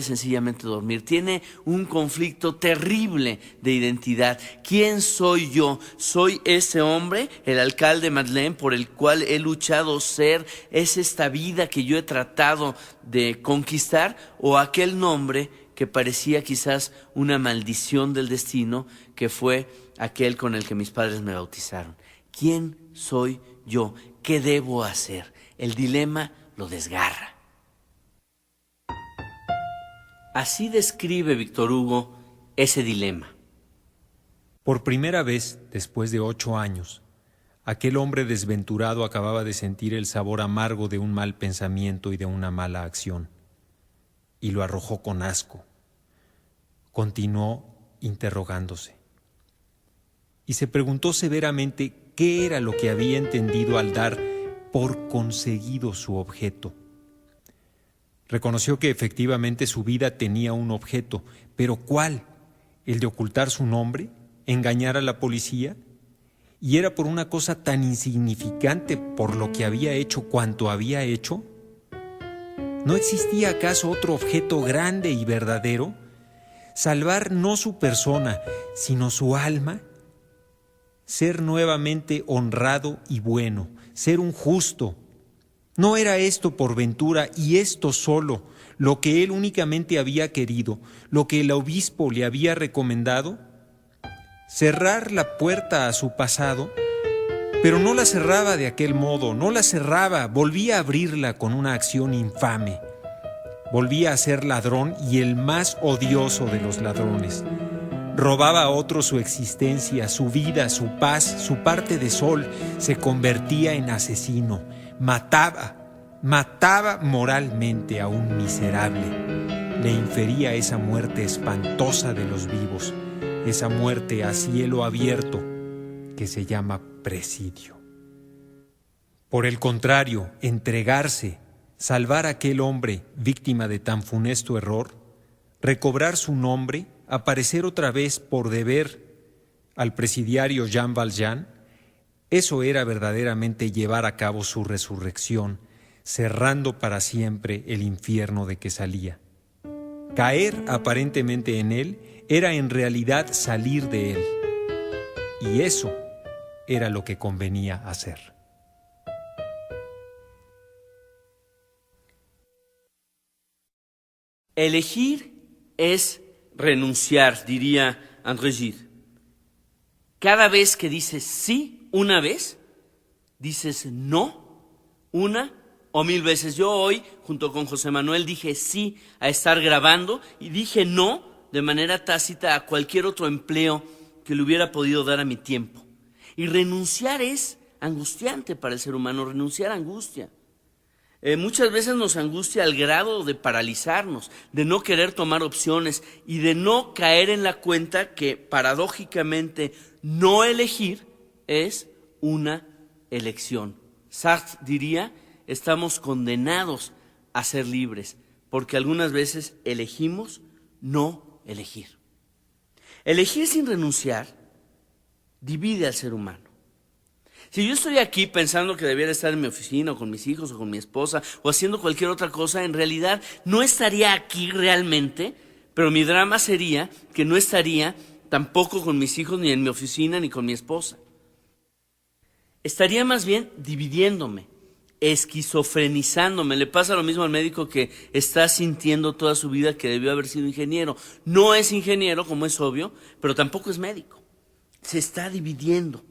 sencillamente dormir. Tiene un conflicto terrible de identidad. ¿Quién soy yo? ¿Soy ese hombre, el alcalde Madeleine, por el cual he luchado ser? ¿Es esta vida que yo he tratado de conquistar? ¿O aquel nombre que parecía quizás una maldición del destino, que fue aquel con el que mis padres me bautizaron. ¿Quién soy yo? ¿Qué debo hacer? El dilema lo desgarra. Así describe Víctor Hugo ese dilema. Por primera vez, después de 8 años, aquel hombre desventurado acababa de sentir el sabor amargo de un mal pensamiento y de una mala acción, y lo arrojó con asco. Continuó interrogándose, y se preguntó severamente qué era lo que había entendido al dar por conseguido su objeto. Reconoció que efectivamente su vida tenía un objeto, pero ¿cuál? ¿El de ocultar su nombre? ¿Engañar a la policía? ¿Y era por una cosa tan insignificante por lo que había hecho cuanto había hecho? ¿No existía acaso otro objeto grande y verdadero? Salvar no su persona, sino su alma. Ser nuevamente honrado y bueno, ser un justo. ¿No era esto por ventura y esto solo lo que él únicamente había querido, lo que el obispo le había recomendado? Cerrar la puerta a su pasado, pero no la cerraba de aquel modo, no la cerraba, volvía a abrirla con una acción infame. Volvía a ser ladrón y el más odioso de los ladrones. Robaba a otro su existencia, su vida, su paz, su parte de sol. Se convertía en asesino. Mataba moralmente a un miserable. Le infería esa muerte espantosa de los vivos, esa muerte a cielo abierto que se llama presidio. Por el contrario, entregarse, salvar a aquel hombre víctima de tan funesto error, recobrar su nombre, aparecer otra vez por deber al presidiario Jean Valjean, eso era verdaderamente llevar a cabo su resurrección, cerrando para siempre el infierno de que salía. Caer aparentemente en él era en realidad salir de él, y eso era lo que convenía hacer. Elegir es renunciar, diría André Gide. Cada vez que dices sí una vez, dices no una o 1000 veces. Yo hoy, junto con José Manuel, dije sí a estar grabando y dije no de manera tácita a cualquier otro empleo que le hubiera podido dar a mi tiempo. Y renunciar es angustiante para el ser humano, renunciar angustia. Muchas veces nos angustia al grado de paralizarnos, de no querer tomar opciones y de no caer en la cuenta que paradójicamente no elegir es una elección. Sartre diría, estamos condenados a ser libres, porque algunas veces elegimos no elegir. Elegir sin renunciar divide al ser humano. Si yo estoy aquí pensando que debiera estar en mi oficina o con mis hijos o con mi esposa o haciendo cualquier otra cosa, en realidad no estaría aquí realmente, pero mi drama sería que no estaría tampoco con mis hijos, ni en mi oficina, ni con mi esposa. Estaría más bien dividiéndome, esquizofrenizándome. Le pasa lo mismo al médico que está sintiendo toda su vida que debió haber sido ingeniero. No es ingeniero, como es obvio, pero tampoco es médico. Se está dividiendo.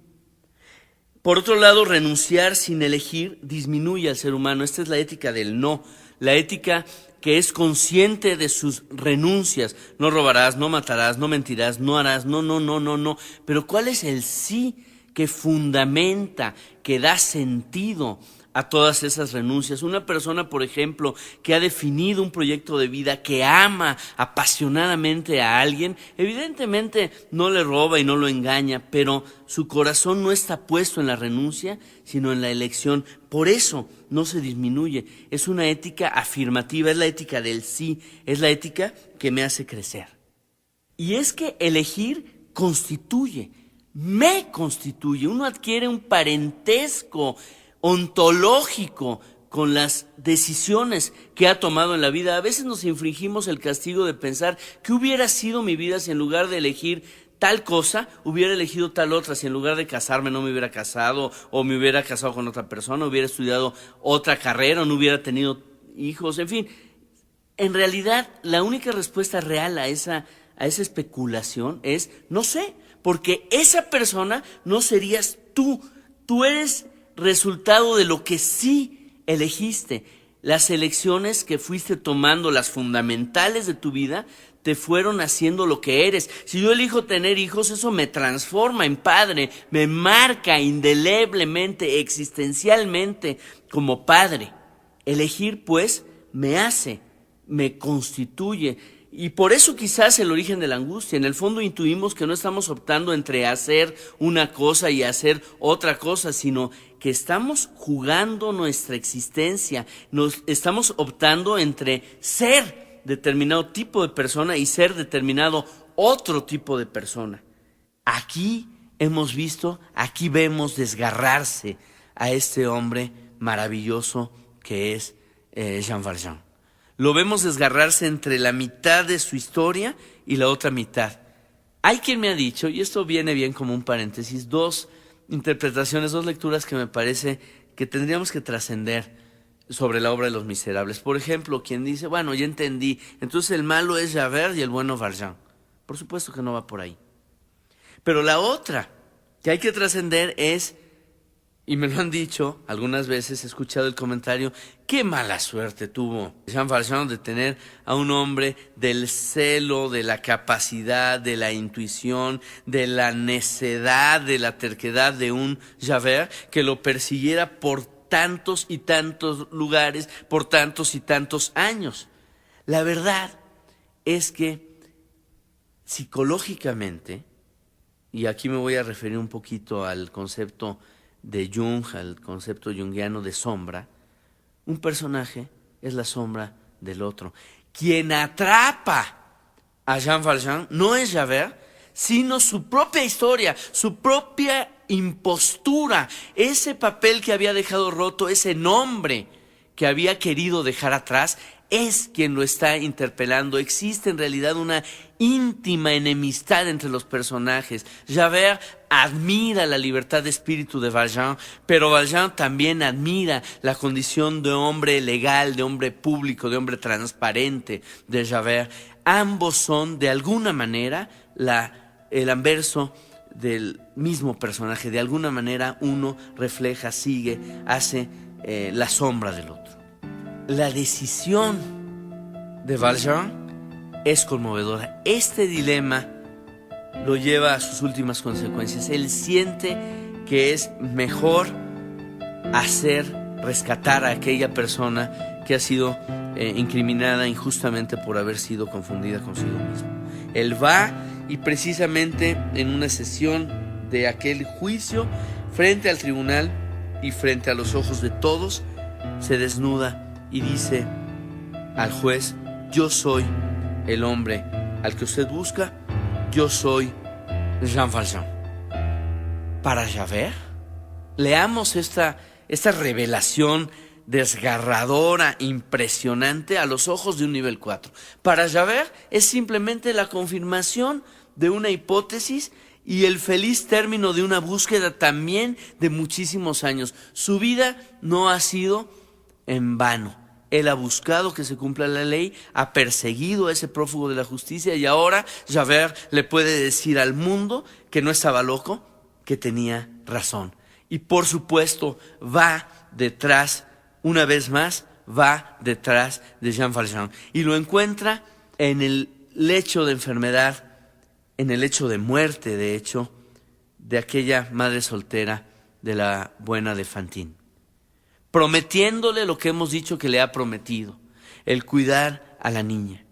Por otro lado, renunciar sin elegir disminuye al ser humano. Esta es la ética del no, la ética que es consciente de sus renuncias. No robarás, no matarás, no mentirás, no harás, no. Pero ¿cuál es el sí que fundamenta, que da sentido a todas esas renuncias? Una persona, por ejemplo, que ha definido un proyecto de vida, que ama apasionadamente a alguien, evidentemente no le roba y no lo engaña, pero su corazón no está puesto en la renuncia, sino en la elección. Por eso no se disminuye. Es una ética afirmativa, es la ética del sí, es la ética que me hace crecer. Y es que elegir constituye, me constituye. Uno adquiere un parentesco ontológico con las decisiones que ha tomado en la vida. A veces nos infringimos el castigo de pensar ¿qué hubiera sido mi vida si en lugar de elegir tal cosa hubiera elegido tal otra? Si en lugar de casarme no me hubiera casado, o me hubiera casado con otra persona, hubiera estudiado otra carrera, o no hubiera tenido hijos, en fin. En realidad, la única respuesta real a esa especulación es no sé. porque esa persona no serías tú. Tú eres resultado de lo que sí elegiste. Las elecciones que fuiste tomando, las fundamentales de tu vida, te fueron haciendo lo que eres. Si yo elijo tener hijos, eso me transforma en padre, me marca indeleblemente, existencialmente como padre. Elegir, pues, me hace, me constituye. Y por eso quizás el origen de la angustia. En el fondo intuimos que no estamos optando entre hacer una cosa y hacer otra cosa, sino que estamos jugando nuestra existencia. Estamos optando entre ser determinado tipo de persona y ser determinado otro tipo de persona. Aquí vemos desgarrarse a este hombre maravilloso que es Jean Valjean. Lo vemos desgarrarse entre la mitad de su historia y la otra mitad. Hay quien me ha dicho, y esto viene bien como un paréntesis, dos interpretaciones, dos lecturas que me parece que tendríamos que trascender sobre la obra de Los Miserables. Por ejemplo, quien dice, bueno, ya entendí, entonces el malo es Javert y el bueno Valjean. Por supuesto que no va por ahí. Pero la otra que hay que trascender es, y me lo han dicho algunas veces, he escuchado el comentario, qué mala suerte tuvo Jean Valjean de tener a un hombre del celo, de la capacidad, de la intuición, de la necedad, de la terquedad de un Javert que lo persiguiera por tantos y tantos lugares, por tantos y tantos años. La verdad es que psicológicamente, y aquí me voy a referir un poquito al concepto de Jung, al concepto junguiano de sombra, un personaje es la sombra del otro. Quien atrapa a Jean Valjean no es Javert, sino su propia historia, su propia impostura, ese papel que había dejado roto, ese nombre que había querido dejar atrás, es quien lo está interpelando. Existe en realidad una íntima enemistad entre los personajes. Javert admira la libertad de espíritu de Valjean, pero Valjean también admira la condición de hombre legal, de hombre público, de hombre transparente de Javert. Ambos son, de alguna manera, el anverso del mismo personaje. De alguna manera uno refleja, sigue, hace la sombra del otro. La decisión de Valjean es conmovedora. Este dilema lo lleva a sus últimas consecuencias. Él siente que es mejor rescatar a aquella persona que ha sido incriminada injustamente por haber sido confundida consigo mismo. Él va y precisamente en una sesión de aquel juicio, frente al tribunal y frente a los ojos de todos, se desnuda y dice al juez: yo soy el hombre al que usted busca, yo soy Jean Valjean. Para Javert, leamos esta revelación desgarradora, impresionante a los ojos de un nivel 4. Para Javert es simplemente la confirmación de una hipótesis y el feliz término de una búsqueda también de muchísimos años. Su vida no ha sido en vano. Él ha buscado que se cumpla la ley, ha perseguido a ese prófugo de la justicia y ahora Javert le puede decir al mundo que no estaba loco, que tenía razón. Y por supuesto va detrás, una vez más, va detrás de Jean Valjean y lo encuentra en el lecho de enfermedad, en el lecho de muerte, de hecho, de aquella madre soltera de la buena de Fantine, prometiéndole lo que hemos dicho que le ha prometido, el cuidar a la niña.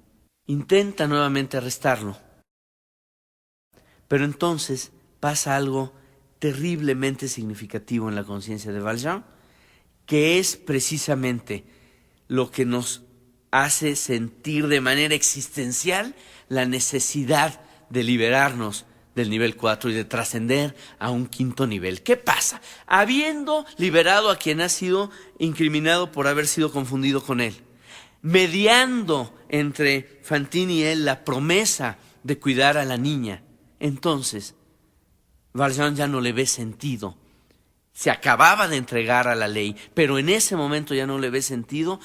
Intenta nuevamente arrestarlo, pero entonces pasa algo terriblemente significativo en la conciencia de Valjean, que es precisamente lo que nos hace sentir de manera existencial la necesidad de liberarnos del nivel 4 y de trascender a un quinto nivel. ¿Qué pasa? Habiendo liberado a quien ha sido incriminado por haber sido confundido con él, mediando entre Fantine y él la promesa de cuidar a la niña, entonces Valjean ya no le ve sentido. Se acababa de entregar a la ley, pero en ese momento ya no le ve sentido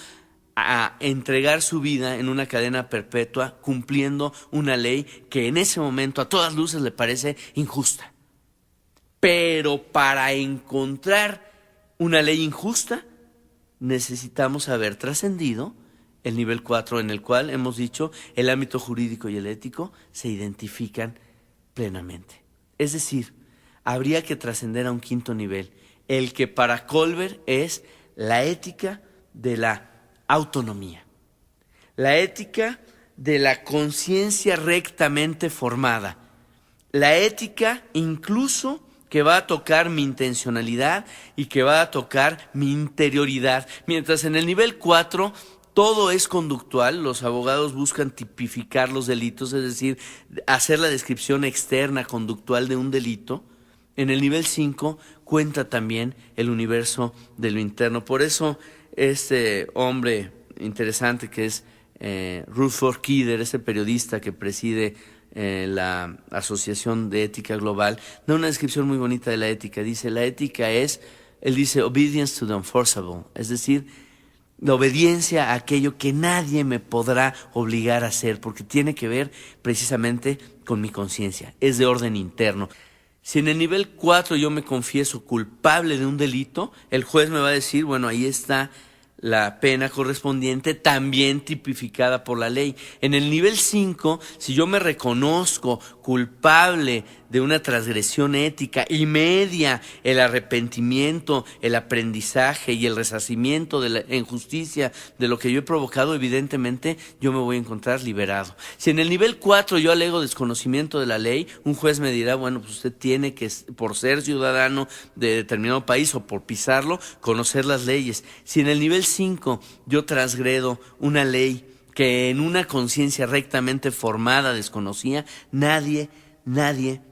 a entregar su vida en una cadena perpetua cumpliendo una ley que en ese momento a todas luces le parece injusta. Pero para encontrar una ley injusta necesitamos haber trascendido el nivel 4, en el cual hemos dicho el ámbito jurídico y el ético se identifican plenamente. Es decir, habría que trascender a un quinto nivel, el que para Colbert es la ética de la autonomía, la ética de la conciencia rectamente formada, la ética incluso que va a tocar mi intencionalidad y que va a tocar mi interioridad, mientras en el nivel 4 todo es conductual. Los abogados buscan tipificar los delitos, es decir, hacer la descripción externa conductual de un delito. En el nivel 5 cuenta también el universo de lo interno. Por eso este hombre interesante que es Rutherford Kidder, ese periodista que preside la Asociación de Ética Global, da una descripción muy bonita de la ética. Dice, la ética es, él dice, obedience to the unforceable, es decir, la obediencia a aquello que nadie me podrá obligar a hacer, porque tiene que ver precisamente con mi conciencia, es de orden interno. Si en el nivel 4 yo me confieso culpable de un delito, el juez me va a decir, bueno, ahí está la pena correspondiente, también tipificada por la ley. En el nivel 5, si yo me reconozco culpable de una transgresión ética y media el arrepentimiento, el aprendizaje y el resarcimiento de la injusticia de lo que yo he provocado, evidentemente yo me voy a encontrar liberado. Si en el nivel 4 yo alego desconocimiento de la ley, un juez me dirá, bueno, pues usted tiene que, por ser ciudadano de determinado país o por pisarlo, conocer las leyes. Si en el nivel 5 yo transgredo una ley que en una conciencia rectamente formada desconocía, nadie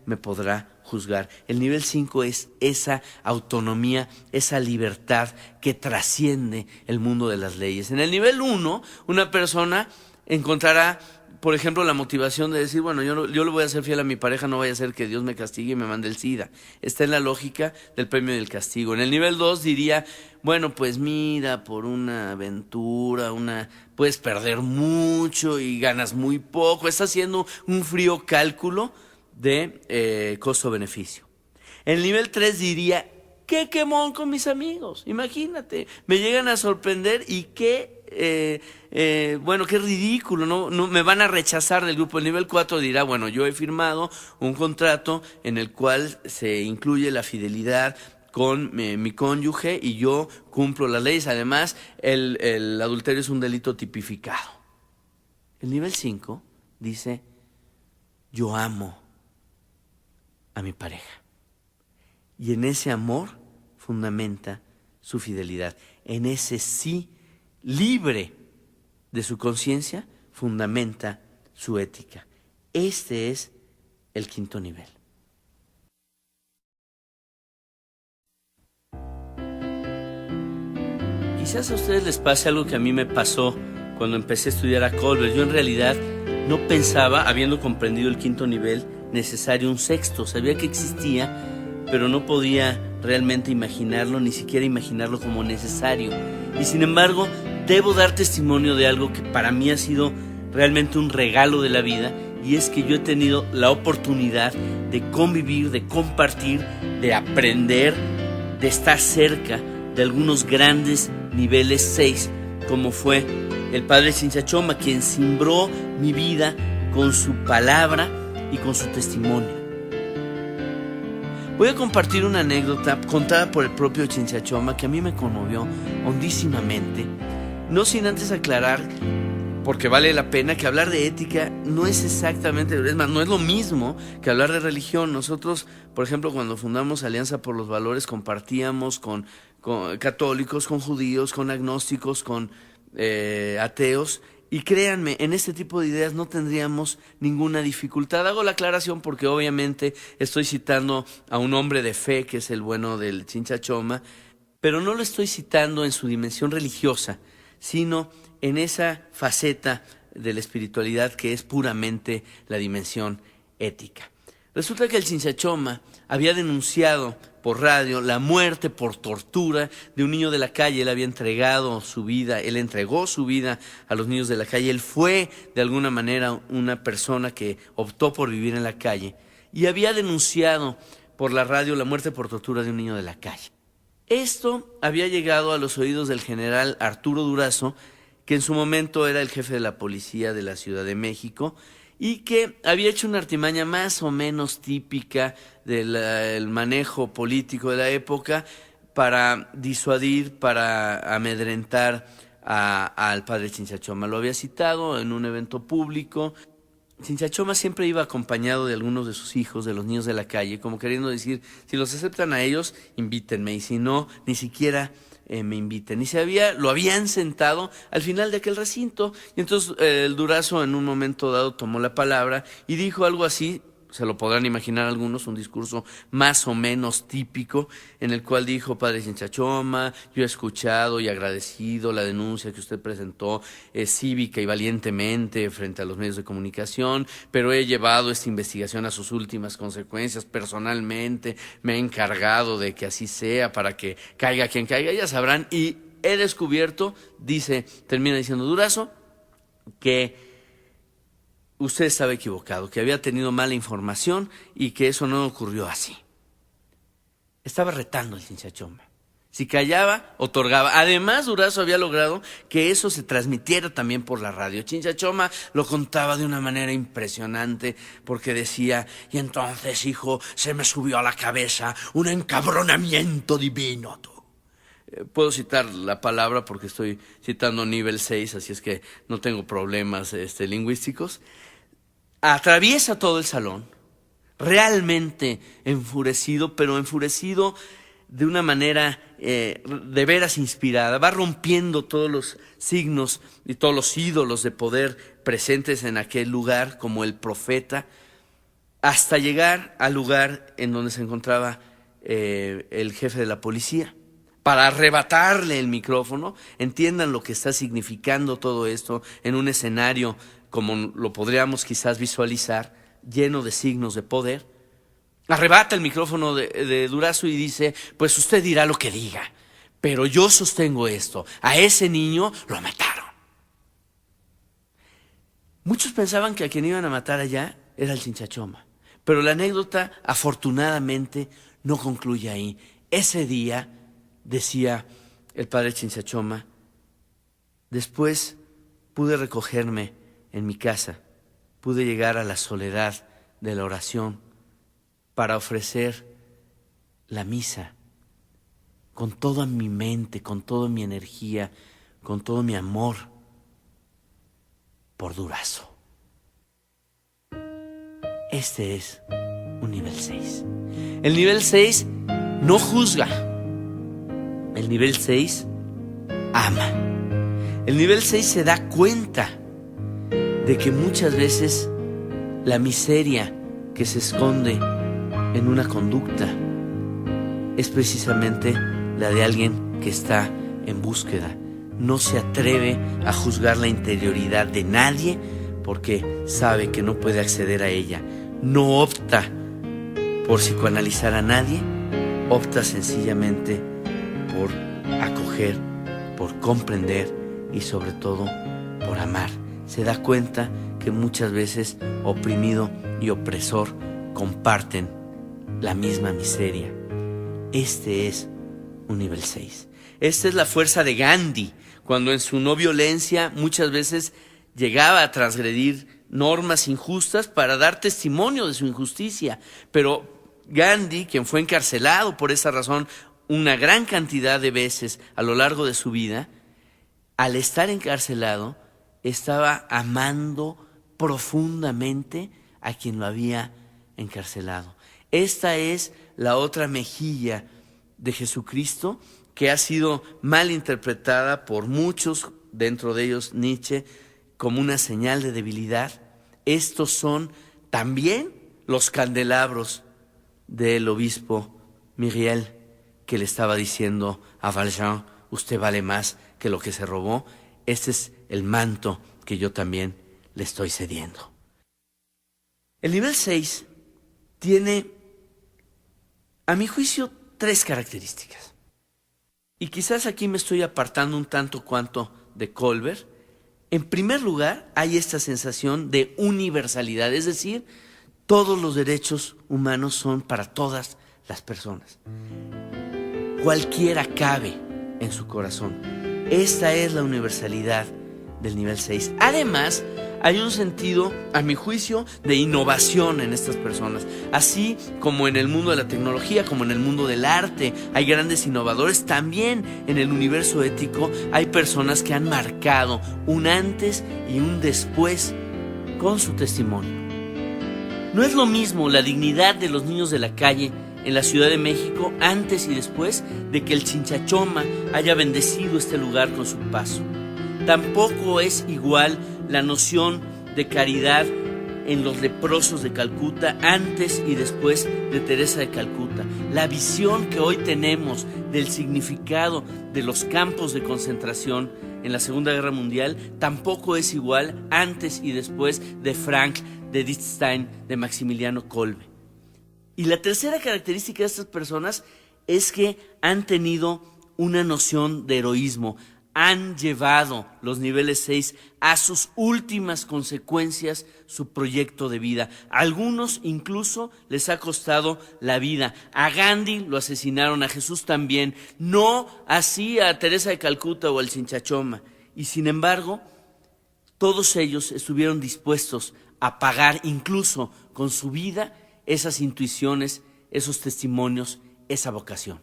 me podrá juzgar. El nivel 5 es esa autonomía, esa libertad que trasciende el mundo de las leyes. En el nivel 1, una persona encontrará, por ejemplo, la motivación de decir, bueno, yo le voy a ser fiel a mi pareja, no vaya a ser que Dios me castigue y me mande el SIDA. Está en la lógica del premio y del castigo. En el nivel 2 diría, bueno, pues mira, por una aventura, puedes perder mucho y ganas muy poco. Está haciendo un frío cálculo de costo-beneficio. En el nivel 3 diría, qué quemón con mis amigos, imagínate, me llegan a sorprender y bueno, qué ridículo, no me van a rechazar del grupo. El nivel 4 dirá, bueno, yo he firmado un contrato en el cual se incluye la fidelidad con mi cónyuge y yo cumplo las leyes. Además, el adulterio es un delito tipificado. El nivel 5 dice, yo amo a mi pareja. Y en ese amor fundamenta su fidelidad. En ese sí libre de su conciencia fundamenta su ética. Este es el quinto nivel. Quizás a ustedes les pase algo que a mí me pasó cuando empecé a estudiar a Colbert. Yo en realidad no pensaba, habiendo comprendido el quinto nivel, necesario un sexto. Sabía que existía, pero no podía realmente imaginarlo, ni siquiera imaginarlo como necesario. Y sin embargo, debo dar testimonio de algo que para mí ha sido realmente un regalo de la vida, y es que yo he tenido la oportunidad de convivir, de compartir, de aprender, de estar cerca de algunos grandes niveles 6, como fue el padre Chinchachoma, quien cimbró mi vida con su palabra y con su testimonio. Voy a compartir una anécdota contada por el propio Chinchachoma que a mí me conmovió hondísimamente, no sin antes aclarar, porque vale la pena, que hablar de ética no es exactamente, es más, no es lo mismo que hablar de religión. Nosotros, por ejemplo, cuando fundamos Alianza por los Valores, compartíamos con católicos, con judíos, con agnósticos, con ateos. Y créanme, en este tipo de ideas no tendríamos ninguna dificultad. Hago la aclaración porque obviamente estoy citando a un hombre de fe, que es el bueno del Chinchachoma, pero no lo estoy citando en su dimensión religiosa, sino en esa faceta de la espiritualidad que es puramente la dimensión ética. Resulta que el Chinchachoma había denunciado por radio la muerte por tortura de un niño de la calle. Él había entregado su vida, él entregó su vida a los niños de la calle. Él fue, de alguna manera, una persona que optó por vivir en la calle y había denunciado por la radio la muerte por tortura de un niño de la calle. Esto había llegado a los oídos del general Arturo Durazo, que en su momento era el jefe de la policía de la Ciudad de México y que había hecho una artimaña más o menos típica del manejo político de la época para disuadir, para amedrentar al padre Chinchachoma. Lo había citado en un evento público. Chinchachoma siempre iba acompañado de algunos de sus hijos, de los niños de la calle, como queriendo decir, si los aceptan a ellos, invítenme, y si no, ni siquiera me inviten. Y lo habían sentado al final de aquel recinto, y entonces el Durazo en un momento dado tomó la palabra y dijo algo así, se lo podrán imaginar algunos, un discurso más o menos típico, en el cual dijo: padre Chinchachoma, yo he escuchado y agradecido la denuncia que usted presentó cívica y valientemente frente a los medios de comunicación, pero he llevado esta investigación a sus últimas consecuencias. Personalmente me he encargado de que así sea, para que caiga quien caiga, ya sabrán, y he descubierto, termina diciendo Durazo, que usted estaba equivocado, que había tenido mala información y que eso no ocurrió así. Estaba retando el Chinchachoma. Si callaba, otorgaba. Además, Durazo había logrado que eso se transmitiera también por la radio. Chinchachoma lo contaba de una manera impresionante, porque decía: y entonces, hijo, se me subió a la cabeza un encabronamiento divino. Puedo citar la palabra porque estoy citando nivel 6, así es que no tengo problemas lingüísticos. Atraviesa todo el salón, realmente enfurecido, pero enfurecido de una manera de veras inspirada. Va rompiendo todos los signos y todos los ídolos de poder presentes en aquel lugar, como el profeta, hasta llegar al lugar en donde se encontraba el jefe de la policía, para arrebatarle el micrófono. Entiendan lo que está significando todo esto en un escenario como lo podríamos quizás visualizar, lleno de signos de poder. Arrebata el micrófono de Durazo y dice: pues usted dirá lo que diga, pero yo sostengo esto: a ese niño lo mataron. Muchos pensaban que a quien iban a matar allá era el Chinchachoma, pero la anécdota afortunadamente no concluye ahí. Ese día, decía el padre Chinchachoma, después pude recogerme en mi casa, pude llegar a la soledad de la oración para ofrecer la misa con toda mi mente, con toda mi energía, con todo mi amor por Durazo. Este es un nivel 6. El nivel 6 no juzga. El nivel 6 ama. El nivel 6 se da cuenta de que muchas veces la miseria que se esconde en una conducta es precisamente la de alguien que está en búsqueda. No se atreve a juzgar la interioridad de nadie porque sabe que no puede acceder a ella. No opta por psicoanalizar a nadie, opta sencillamente por acoger, por comprender y sobre todo por amar. Se da cuenta que muchas veces oprimido y opresor comparten la misma miseria. Este es un nivel 6. Esta es la fuerza de Gandhi, cuando en su no violencia muchas veces llegaba a transgredir normas injustas para dar testimonio de su injusticia. Pero Gandhi, quien fue encarcelado por esa razón una gran cantidad de veces a lo largo de su vida, al estar encarcelado, estaba amando profundamente a quien lo había encarcelado. Esta es la otra mejilla de Jesucristo, que ha sido mal interpretada por muchos, dentro de ellos Nietzsche, como una señal de debilidad. Estos son también los candelabros del obispo Myriel, que le estaba diciendo a Valjean: usted vale más que lo que se robó. Este es el manto que yo también le estoy cediendo. El nivel 6 tiene, a mi juicio, 3 características. Y quizás aquí me estoy apartando un tanto cuanto de Kohlberg. En primer lugar, hay esta sensación de universalidad, es decir, todos los derechos humanos son para todas las personas. Cualquiera cabe en su corazón. Esta es la universalidad del nivel 6. Además, hay un sentido, a mi juicio, de innovación en estas personas. Así como en el mundo de la tecnología, como en el mundo del arte, hay grandes innovadores. También en el universo ético hay personas que han marcado un antes y un después con su testimonio. No es lo mismo la dignidad de los niños de la calle en la Ciudad de México antes y después de que el Chinchachoma haya bendecido este lugar con su paso. Tampoco es igual la noción de caridad en los leprosos de Calcuta antes y después de Teresa de Calcuta. La visión que hoy tenemos del significado de los campos de concentración en la Segunda Guerra Mundial tampoco es igual antes y después de Frank, de Edith Stein, de Maximiliano Kolbe. Y la tercera característica de estas personas es que han tenido una noción de heroísmo. Han llevado los niveles 6 a sus últimas consecuencias su proyecto de vida. A algunos incluso les ha costado la vida. A Gandhi lo asesinaron, a Jesús también. No así a Teresa de Calcuta o al Chinchachoma. Y sin embargo, todos ellos estuvieron dispuestos a pagar incluso con su vida esas intuiciones, esos testimonios, esa vocación.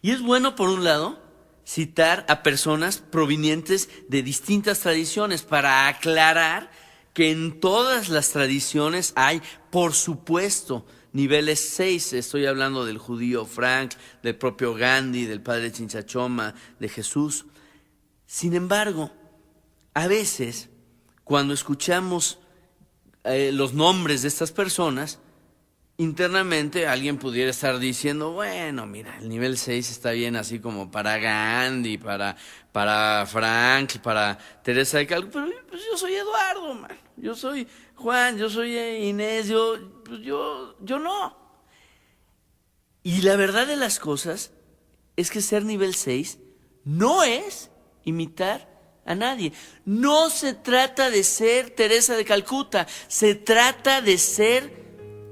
Y es bueno, por un lado, citar a personas provenientes de distintas tradiciones para aclarar que en todas las tradiciones hay, por supuesto, niveles 6. Estoy hablando del judío Frank, del propio Gandhi, del padre Chinchachoma, de Jesús. Sin embargo, a veces, cuando escuchamos los nombres de estas personas, internamente alguien pudiera estar diciendo, bueno, mira, el nivel 6 está bien así como para Gandhi, para Frank, para Teresa de Calcuta, pero pues yo soy Eduardo, man. Yo soy Juan, yo soy Inés, yo no. Y la verdad de las cosas es que ser nivel 6 no es imitar a nadie. No se trata de ser Teresa de Calcuta, se trata de ser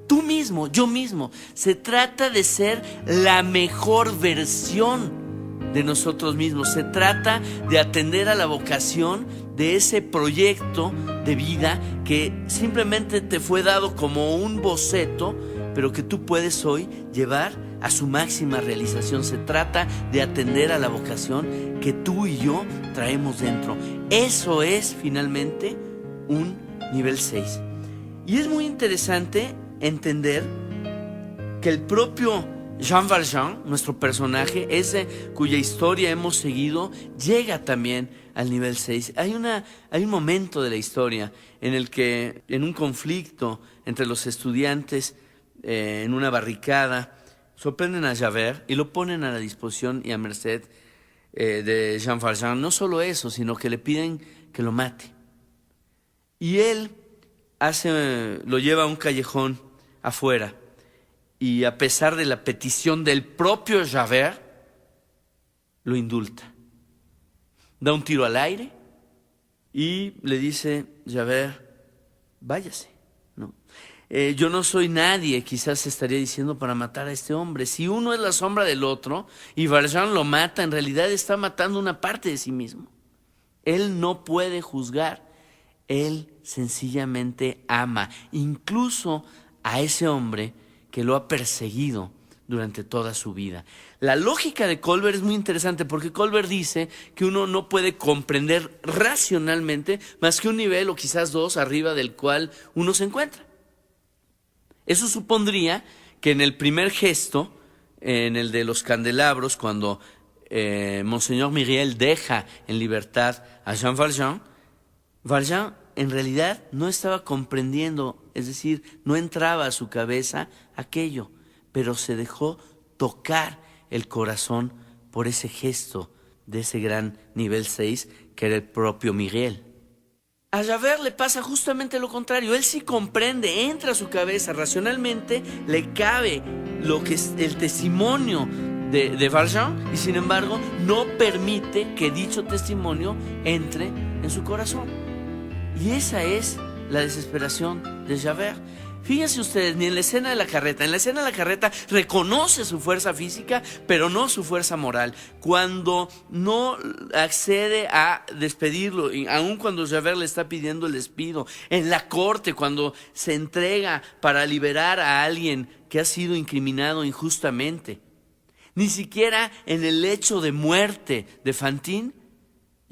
tú mismo, yo mismo. Se trata de ser la mejor versión de nosotros mismos. Se trata de atender a la vocación de ese proyecto de vida que simplemente te fue dado como un boceto, pero que tú puedes hoy llevar a su máxima realización. Se trata de atender a la vocación que tú y yo traemos dentro. Eso es finalmente un nivel 6. Y es muy interesante entender que el propio Jean Valjean, nuestro personaje, ese cuya historia hemos seguido, llega también al nivel 6. Hay un momento de la historia en el que, en un conflicto entre los estudiantes, en una barricada, sorprenden a Javert y lo ponen a la disposición y a merced de Jean Valjean. No solo eso, sino que le piden que lo mate. Y él lo lleva a un callejón afuera, y a pesar de la petición del propio Javert, lo indulta. Da un tiro al aire y le dice, Javert, váyase, ¿no? Yo no soy nadie, quizás estaría diciendo, para matar a este hombre. Si uno es la sombra del otro y Valjean lo mata, en realidad está matando una parte de sí mismo. Él no puede juzgar, él sencillamente ama, incluso a ese hombre que lo ha perseguido durante toda su vida. La lógica de Kohlberg es muy interesante porque Kohlberg dice que uno no puede comprender racionalmente más que un nivel o quizás 2 arriba del cual uno se encuentra. Eso supondría que en el primer gesto, en el de los candelabros, cuando Monseñor Myriel deja en libertad a Jean Valjean, Valjean en realidad no estaba comprendiendo, es decir, no entraba a su cabeza aquello, pero se dejó tocar el corazón por ese gesto de ese gran nivel 6 que era el propio Miguel. A Javert le pasa justamente lo contrario. Él sí comprende, entra a su cabeza racionalmente, le cabe lo que es el testimonio de Valjean, y sin embargo no permite que dicho testimonio entre en su corazón. Y esa es la desesperación de Javert. Fíjense ustedes, ni en la escena de la carreta. En la escena de la carreta reconoce su fuerza física, pero no su fuerza moral. Cuando no accede a despedirlo, y aun cuando Javert le está pidiendo el despido. En la corte, cuando se entrega para liberar a alguien que ha sido incriminado injustamente. Ni siquiera en el hecho de muerte de Fantine,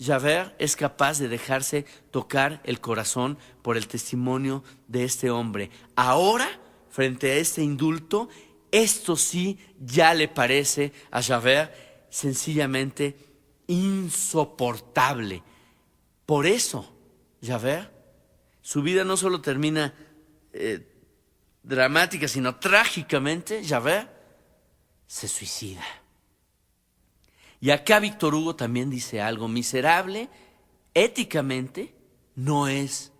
Javert es capaz de dejarse tocar el corazón por el testimonio de este hombre. Ahora, frente a este indulto, esto sí ya le parece a Javert sencillamente insoportable. Por eso, Javert, su vida no solo termina dramática, sino trágicamente. Javert se suicida. Y acá Víctor Hugo también dice algo: miserable, éticamente, no es,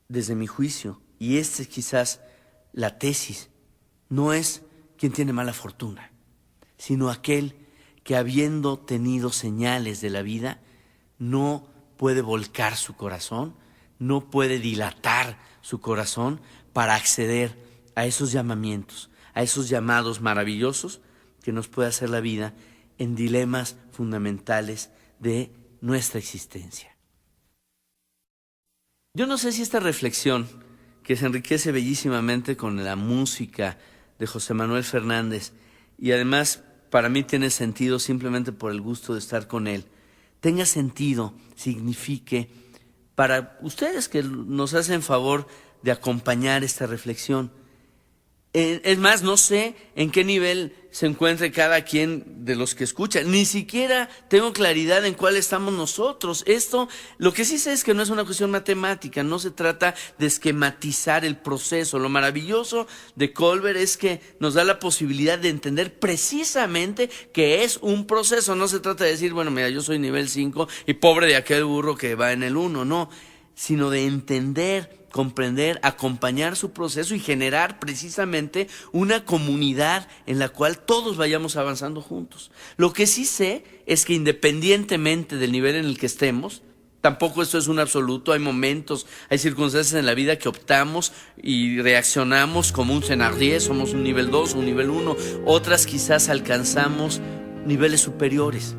desde mi juicio, y esta es quizás la tesis, no es quien tiene mala fortuna, sino aquel que, habiendo tenido señales de la vida, no puede volcar su corazón, no puede dilatar su corazón para acceder a esos llamamientos, a esos llamados maravillosos que nos puede hacer la vida en dilemas fundamentales de nuestra existencia. Yo no sé si esta reflexión, que se enriquece bellísimamente con la música de José Manuel Fernández, y además para mí tiene sentido simplemente por el gusto de estar con él, tenga sentido, signifique, para ustedes que nos hacen favor de acompañar esta reflexión. Es más, no sé en qué nivel se encuentre cada quien de los que escucha. Ni siquiera tengo claridad en cuál estamos nosotros. Esto, lo que sí sé es que no es una cuestión matemática, no se trata de esquematizar el proceso. Lo maravilloso de Colbert es que nos da la posibilidad de entender precisamente que es un proceso. No se trata de decir, bueno, mira, yo soy nivel 5 y pobre de aquel burro que va en el 1, no, sino de entender, comprender, acompañar su proceso y generar precisamente una comunidad en la cual todos vayamos avanzando juntos. Lo que sí sé es que independientemente del nivel en el que estemos, tampoco esto es un absoluto, hay momentos, hay circunstancias en la vida que optamos y reaccionamos como un Thénardier, somos un nivel 2, un nivel 1, otras quizás alcanzamos niveles superiores.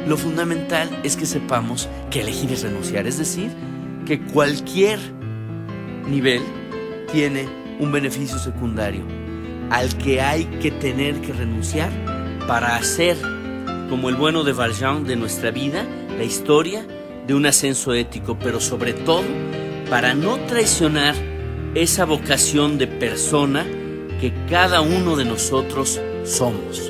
Lo fundamental es que sepamos que elegir es renunciar, es decir, que cualquier nivel tiene un beneficio secundario al que hay que tener que renunciar para hacer, como el bueno de Valjean, de nuestra vida, la historia de un ascenso ético, pero sobre todo para no traicionar esa vocación de persona que cada uno de nosotros somos.